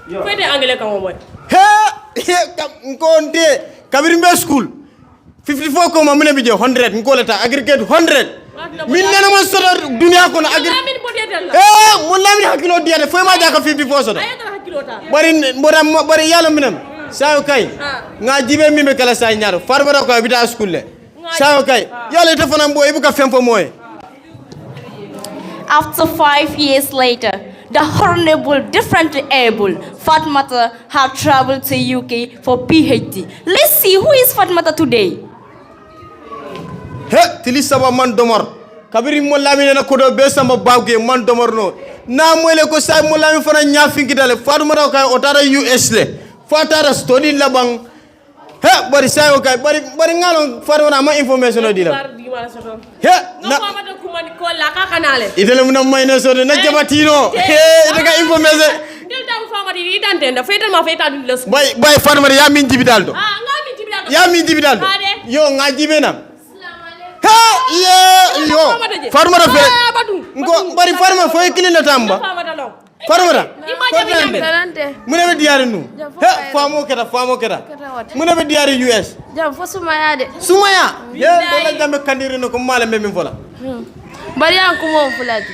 Yo. Fede angele kamo boy. He nkonde kabirimbe school 54 ko mamune bijo 100 nkolata aggregate 100 min nana mo sodo dunya ko na aggregate mo lamini hakilo diade fo ma jaka 54 sodo bari yalo minem sayo kay nga jibe mimbe kala say ñaaro farbara ko bita school le sayo kay yalo te fanam boy bu ka fempo moy. After 5 years later, the honorable, differently able Fatmata have traveled to UK for PhD. Let's see who is Fatmata today. He tilisaba man domar kabiri mo lamine na kodo be sama bawge man domar no na moyle ko say mo lamine fana nyafinki dale Fatmata kay otara US le fatara study labang he bari say o kay bari ngalo Fatmata ma information o dila he na idele mo na mayne so na jabatino he daga information delta fama di idantenda fetal ma fetal di les bay Fatmata ya min jibidal do ya min jibidal do yo nga jibenam yo farmara fe ngo bari farma fo kilina tamba farmara mune be diari nu he famo keda mune be diari US jam fo sumaya de sumaya ye do jambe kandiri no ko mala memi fola bari an ko mo fulati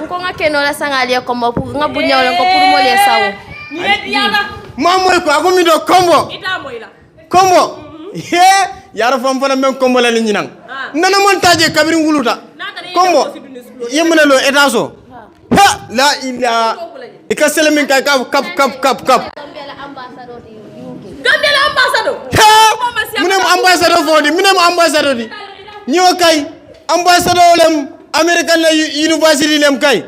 ko ngake no la sangali ko mo nga bu nyawla ko pour mo le sawo ni yala mamoy ko agumi do combo ita moyla combo ye yara fam fana men combo la ni nang nana montage kabiri nguluta combo yemna lo etaso ha la ila ikasele min kay kap Gambia la ambassador munem ambassador fodi munem ambassador di ñoo kay ambassador lem American University lem kay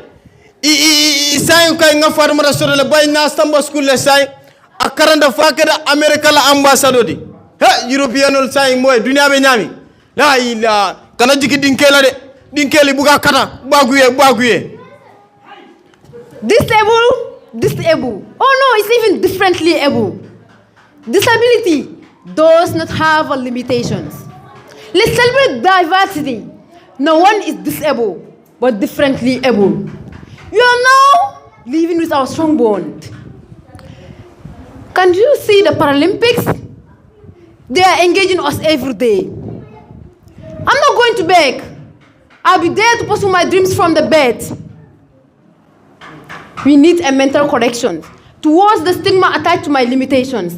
i say kay nga farmara soro le bay na Samba school le say akaranda fakada America la ambassador di ha European say moy dunia be ñami la ila kana jiki dinkela de dinkeli buga kata baguye Disable. Oh no, it's even differently able. Disability does not have limitations. Let's celebrate diversity. No one is disabled, but differently able. You are now living with our strong bond. Can you see the Paralympics? They are engaging us every day. I'm not going to beg. I'll be there to pursue my dreams from the bed. We need a mental correction towards the stigma attached to my limitations.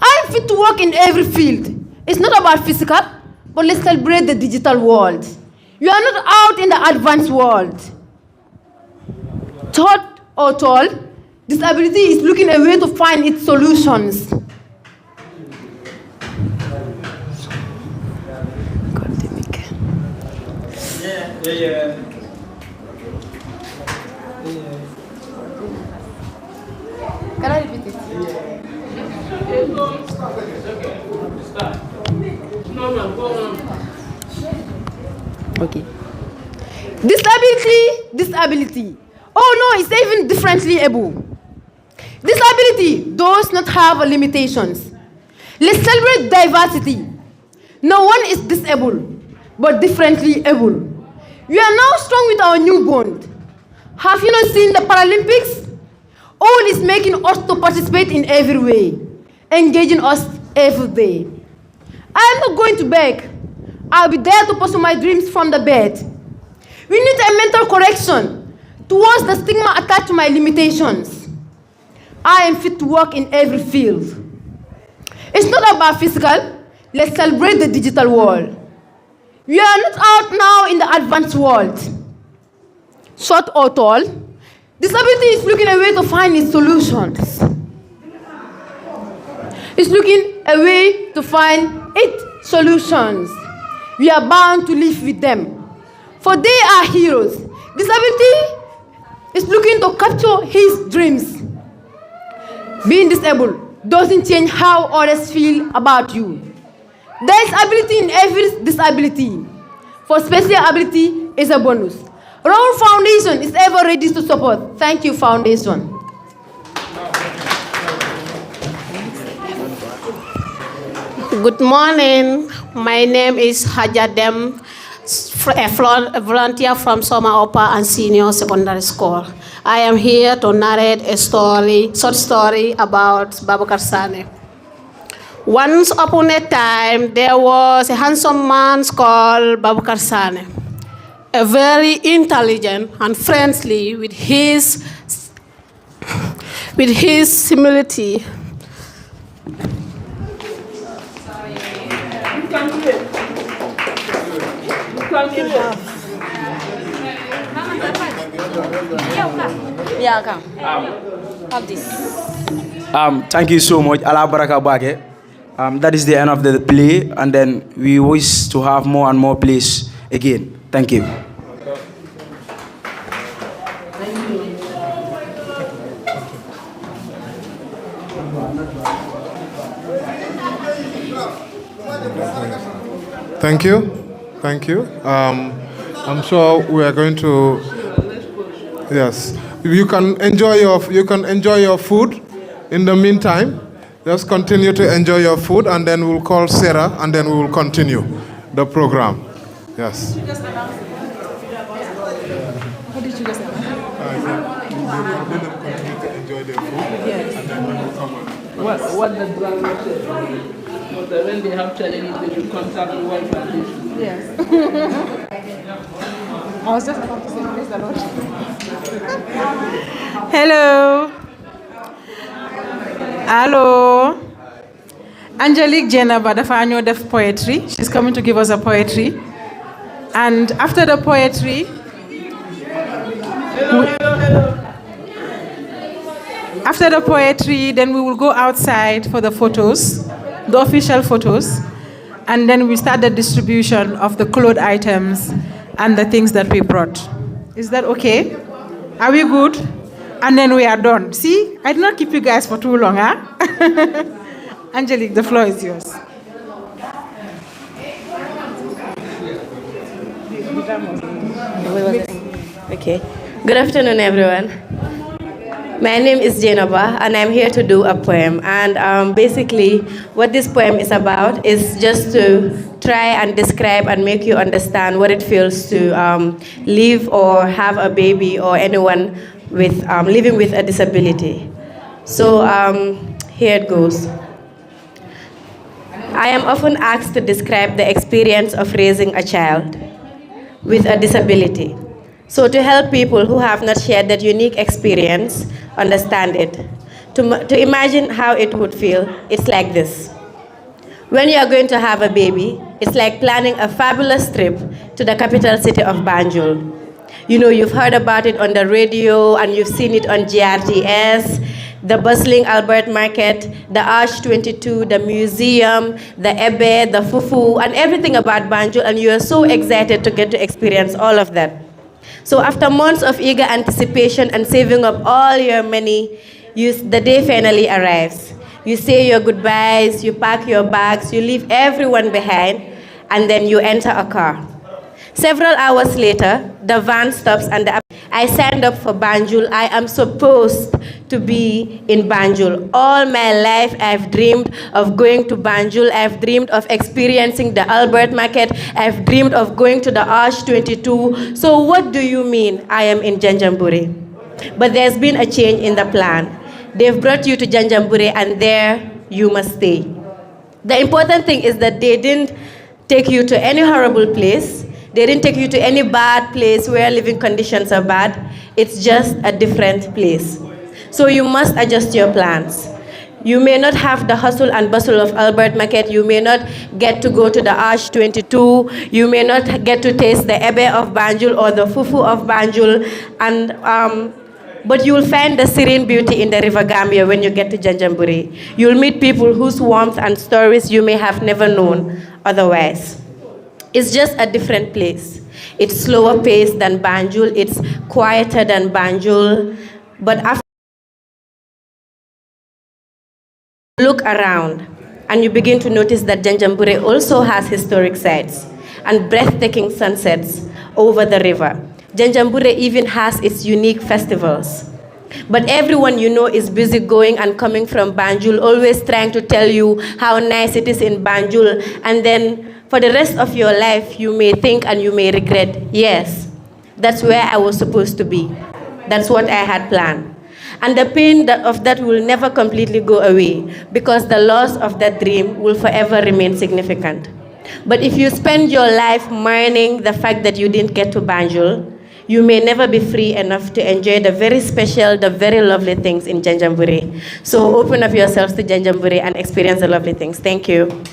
I'm fit to work in every field. It's not about physical, but let's celebrate the digital world. You are not out in the advanced world. Short or tall, disability is looking a way to find its solutions. Yeah. Can I repeat it? Okay. Disability. Oh no, it's even differently able. Disability does not have limitations. Let's celebrate diversity. No one is disabled, but differently able. We are now strong with our new bond. Have you not seen the Paralympics? All is making us to participate in every way, engaging us every day. I am not going to beg. I'll be there to pursue my dreams from the bed. We need a mental correction towards the stigma attached to my limitations. I am fit to work in every field. It's not about physical. Let's celebrate the digital world. We are not out now in the advanced world. Short or tall, Disability is looking a way to find its solutions. It's looking a way to find its solutions. We are bound to live with them, for they are heroes. Disability is looking to capture his dreams. Being disabled doesn't change how others feel about you. There is ability in every disability, for special ability is a bonus. Reuel Foundation is ever ready to support. Thank you, Foundation. Good morning. My name is Hajadem, a volunteer from Soma Upper and Senior Secondary School. I am here to narrate a short story about Babakar Sane. Once upon a time, there was a handsome man called Babakar Sane, a very intelligent and friendly with his humility. Have this. Thank you so much. Allah Baraka Bake. That is the end of the play, and then we wish to have more and more plays again. Thank you. Thank you. Thank you. I'm sure we are going to. Yes, you can enjoy your food. In the meantime, just continue to enjoy your food, and then we'll call Sarah, and then we will continue the program. Yes. What did you just say? Enjoy their food. Yes. And then we will come on. What the brother said was that when they have challenges, they should contact the Reuel Foundation. Yes. I was just about to say, praise the Lord. Hello. Hello. Angelique Jenaba dafa ñoo def poetry. She's coming to give us a poetry. And after the poetry, after the poetry, then we will go outside for the photos, the official photos, and then we start the distribution of the clothes items and the things that we brought. Is that okay? Are we good? And then we are done. See, I did not keep you guys for too long, huh? Angelique, the floor is yours. Okay. Good afternoon, everyone. My name is Jenaba, and I'm here to do a poem. And basically, what this poem is about is just to try and describe and make you understand what it feels to live or have a baby or anyone with living with a disability. So here it goes. I am often asked to describe the experience of raising a child with a disability. So to help people who have not shared that unique experience understand it, to imagine how it would feel, it's like this. When you are going to have a baby, it's like planning a fabulous trip to the capital city of Banjul. You know, you've heard about it on the radio and you've seen it on GRTS, the bustling Albert Market, the Arch 22, the museum, the Ebe, the Fufu, and everything about Banjul, and you are so excited to get to experience all of that. So after months of eager anticipation and saving up all your money, the day finally arrives. You say your goodbyes, you pack your bags, you leave everyone behind, and then you enter a car. Several hours later, the van stops and I signed up for Banjul. I am supposed to be in Banjul. All my life, I've dreamed of going to Banjul. I've dreamed of experiencing the Albert Market. I've dreamed of going to the Arch 22. So what do you mean I am in Janjanbureh? But there's been a change in the plan. They've brought you to Janjanbureh and there you must stay. The important thing is that they didn't take you to any horrible place. They didn't take you to any bad place where living conditions are bad. It's just a different place. So you must adjust your plans. You may not have the hustle and bustle of Albert Market. You may not get to go to the Arch 22. You may not get to taste the Ebe of Banjul or the Fufu of Banjul. And But you'll find the serene beauty in the River Gambia when you get to Janjanbureh. You'll meet people whose warmth and stories you may have never known otherwise. It's just a different place. It's slower paced than Banjul, it's quieter than Banjul, but after you look around and you begin to notice that Janjanbureh also has historic sites and breathtaking sunsets over the river. Janjanbureh even has its unique festivals. But everyone you know is busy going and coming from Banjul, always trying to tell you how nice it is in Banjul, and then for the rest of your life, you may think and you may regret, yes, that's where I was supposed to be. That's what I had planned. And the pain of that will never completely go away because the loss of that dream will forever remain significant. But if you spend your life mourning the fact that you didn't get to Banjul, you may never be free enough to enjoy the very special, the very lovely things in Janjanbureh. So open up yourselves to Janjanbureh and experience the lovely things. Thank you.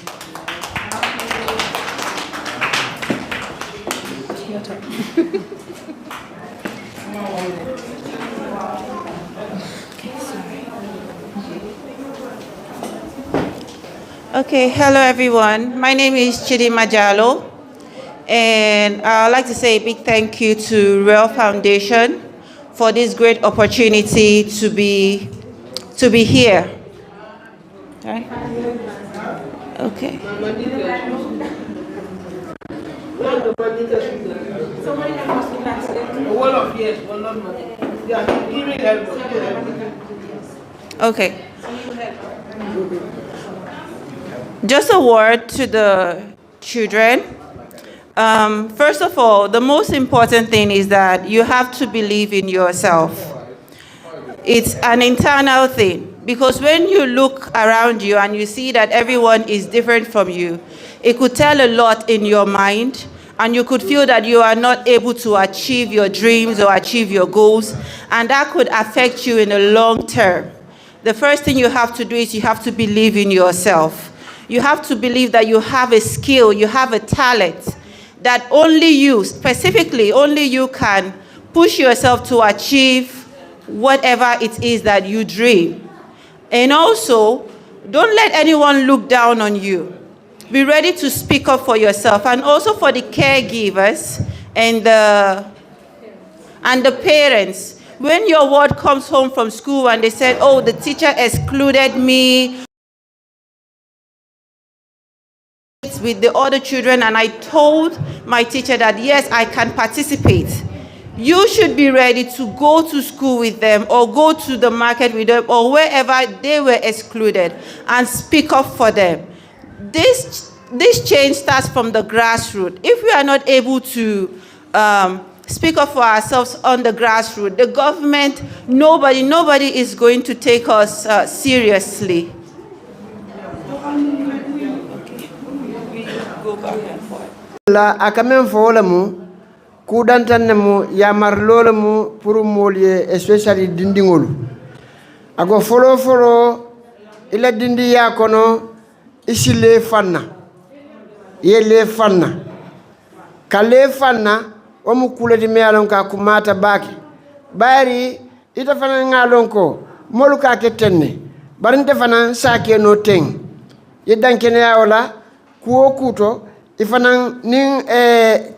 Okay, hello everyone. My name is Chidi Majalo, and I'd like to say a big thank you to Reuel Foundation for this great opportunity to be here. Right? Okay. Okay. Just a word to the children. First of all, the most important thing is that you have to believe in yourself. It's an internal thing, because when you look around you and you see that everyone is different from you, it could tell a lot in your mind, and you could feel that you are not able to achieve your dreams or achieve your goals, and that could affect you in the long term. The first thing you have to do is you have to believe in yourself. You have to believe that you have a skill, you have a talent, that only you, specifically, only you can push yourself to achieve whatever it is that you dream. And also, don't let anyone look down on you. Be ready to speak up for yourself, and also for the caregivers and the parents. When your word comes home from school and they said, oh, the teacher excluded me with the other children, and I told my teacher that yes, I can participate. You should be ready to go to school with them or go to the market with them or wherever they were excluded and speak up for them. This change starts from the grassroots. If we are not able to speak up for ourselves on the grassroots, the government, nobody is going to take us seriously. La akamen folamu kudantanemu yamar lolamu pour molie especially dindingolu ago folo ila dindi yakono isile fanna yele fanna kale fanna omu kuleti mealon ka kumata baki bari ita fana ngalon ko molu ka ketenne barinte fana sake no teng yedankene yaola kuo kuto ifana ning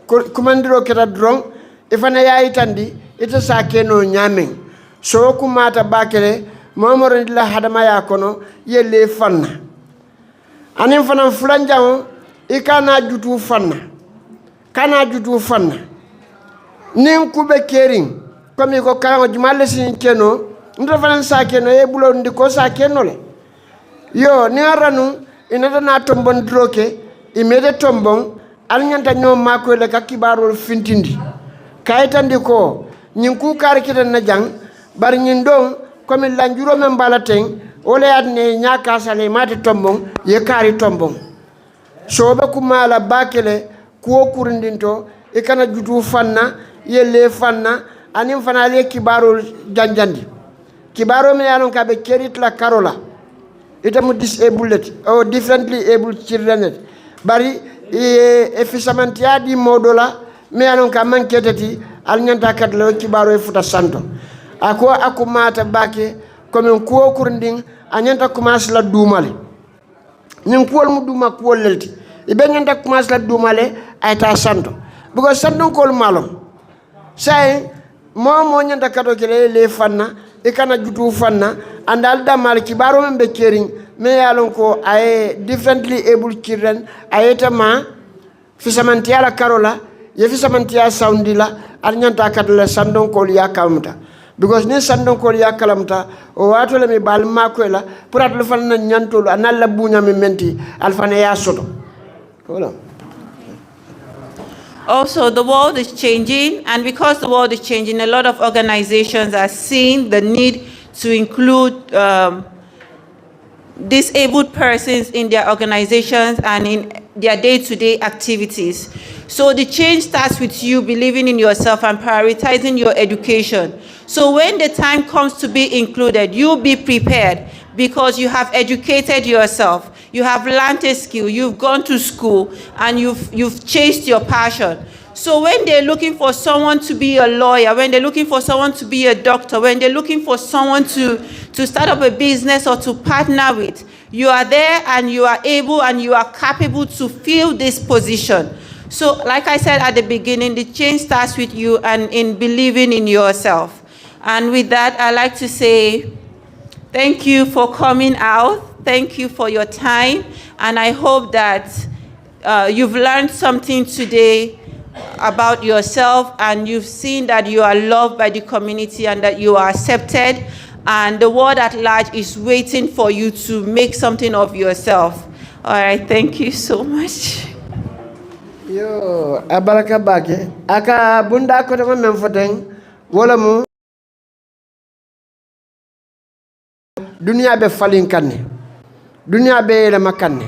kumandiro keta drong ifana yayi tandi ita sake no nyamen so kumata bakele momoro ndila hadama yakono yele fanna anin fana fulanjao ikana jutu fanna kana jutu fanna nin kube kering komi ko kango jumale sin keno ndo fana sake no e bulo ndiko sake no le yo ni aranu inata na tombon droke imede tombon alnyanta nyom mako le kakibaro fintindi kayitandi ko nyinku kar kitan na jang bar nyindon komi lanjuro men balaten ole adne nyaka sale mate tombon ye kari tombon sobe kumala bakele ko kurindinto e kana jutu fanna yelle fanna anim fana le kibaro janjandi kibaro me yalon kabe kerit la karola itamu disabled or differently able children bari efficient di modola me alon ka manketati al nyanta kat lo kibaro e futa santo ako akumata bake comme ko kurnding anyanta commence la dumale nin kuwol mu duma kuwol lelti ibe nyanta commence la dumale ayta santo because santon kol malom say mo nyanta kato kele le fanna e kana jutu fanna andal damal kibaro men be kering me yalon ko ay differently able children ayeta ma fisamantiya la karola ye fisamantiya soundila ar nyanta katale sandon kol ya kamta because ni sandon kol ya kalamta o wato le mi bal makola pour at le fanna nyantolo analla bunya mi menti alfana ya soto voilà. Also, the world is changing, and because the world is changing, a lot of organizations are seeing the need to include disabled persons in their organizations and in their day-to-day activities. So the change starts with you believing in yourself and prioritizing your education. So when the time comes to be included, you'll be prepared because you have educated yourself. You have learned a skill, you've gone to school, and you've chased your passion. So when they're looking for someone to be a lawyer, when they're looking for someone to be a doctor, when they're looking for someone to start up a business or to partner with, you are there and you are able and you are capable to fill this position. So like I said at the beginning, the change starts with you and in believing in yourself. And with that, I'd like to say thank you for coming out. Thank you for your time. And I hope that you've learned something today about yourself and you've seen that you are loved by the community and that you are accepted. And the world at large is waiting for you to make something of yourself. All right, thank you so much. Yo, abaraka bake. Aka bunda ko tama memfoteng. Wala mu dunia be falin kanne. Dunia be la makanne.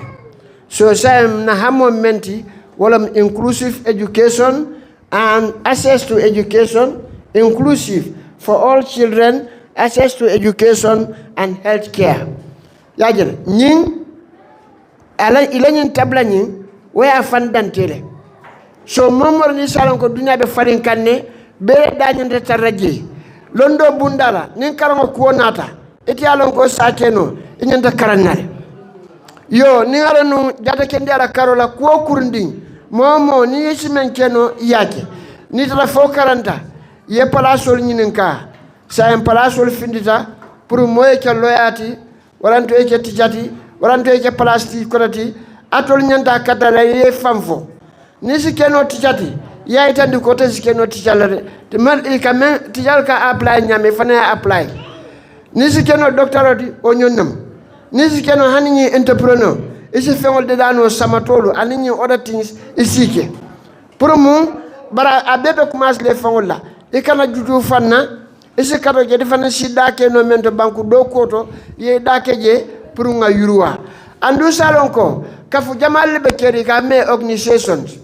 So sayem na hamo menti wala inclusive education and access to education, inclusive for all children, access to education and health care. Yajel, nying ala ilanyin tabla nying waya fandantele. So momor ni salon ko dunia be farin kanne be danyen de taraji. Londo bundala nin karango kuonata. Eti alon ko sakeno inyanta karanale. Yo ni aranu jata kende ala karola kuo kurunding momo ni yesi menkeno yake ni tala fo karanta ye palasol nyininka sa en palasol findita pour moye ke loyati waranto e ke tijati waranto e ke palasti korati atol nyanta katala ye famfo ni sikeno tijati ya itandi ko te sikeno tijalare te mal e kamen tijal ka apply nyame fana apply ni sikeno doctorati o nyonnam nisi keno hanini entrepreneur isi fengol de dano samatolo anini other things isike pour mu bara abebe commence les fengol la e kana juju fanna isi kato je defana sida ke no mento banku do koto ye dake je pour nga yuruwa andu salon ko kafu jamal be keri ka me organizations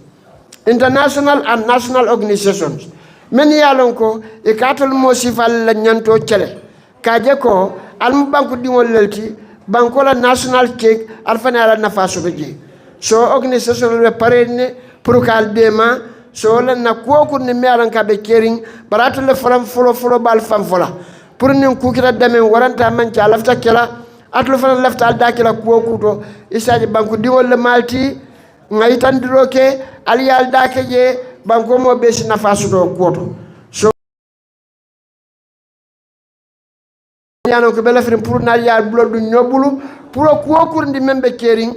international and national organizations men yalon ko e katol mo sifal la nyanto chele kaje ko almu banku dingol lelti bankola national cake alfana ala nafaso beje so organisation le parene pour kal dema so la na koku ne melan ka be kering baratu le faram folo bal fam fola pour ni ku kira deme waranta man ci alafta kala atlu fana lafta al dakila koku to isaji banku diwol le malti ngai tandiro ke aliyal dake je banko mo be si nafaso do koto yano ko bela firim pour na ya blodu nyobulu pour ko kurndi membe kering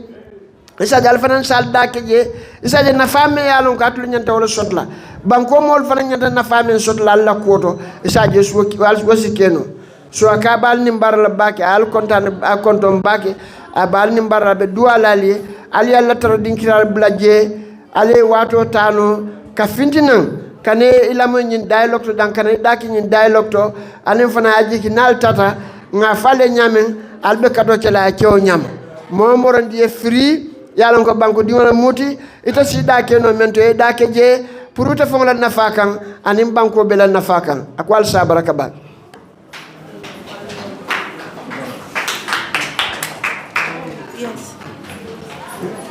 isa dal fanan sal dake je isa je na femme yano ko atlu nyanta wala sotla banko mol fanan nyanta na femme sotla alla koto isa je so wal wasi keno so ka bal ni mbar la bake al kontan a kontom bake a bal ni mbar be dualali ali alla tara dinkiral blaje ale wato tano ka fintinan kane ilamo nyin dialogue to dan kane daki nyin dialogue to anen fana aji ki nal tata nga fale nyamen albe kato kala kyo nyam mo moron die free yalla ko banko di wona muti ita si dake no mento e dake je pour ta fonla nafakan anim banko bela nafakan akwal sabaraka ba.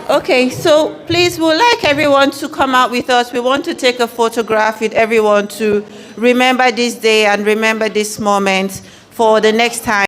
Okay, so please, we'd like everyone to come out with us. We want to take a photograph with everyone to remember this day and remember this moment for the next time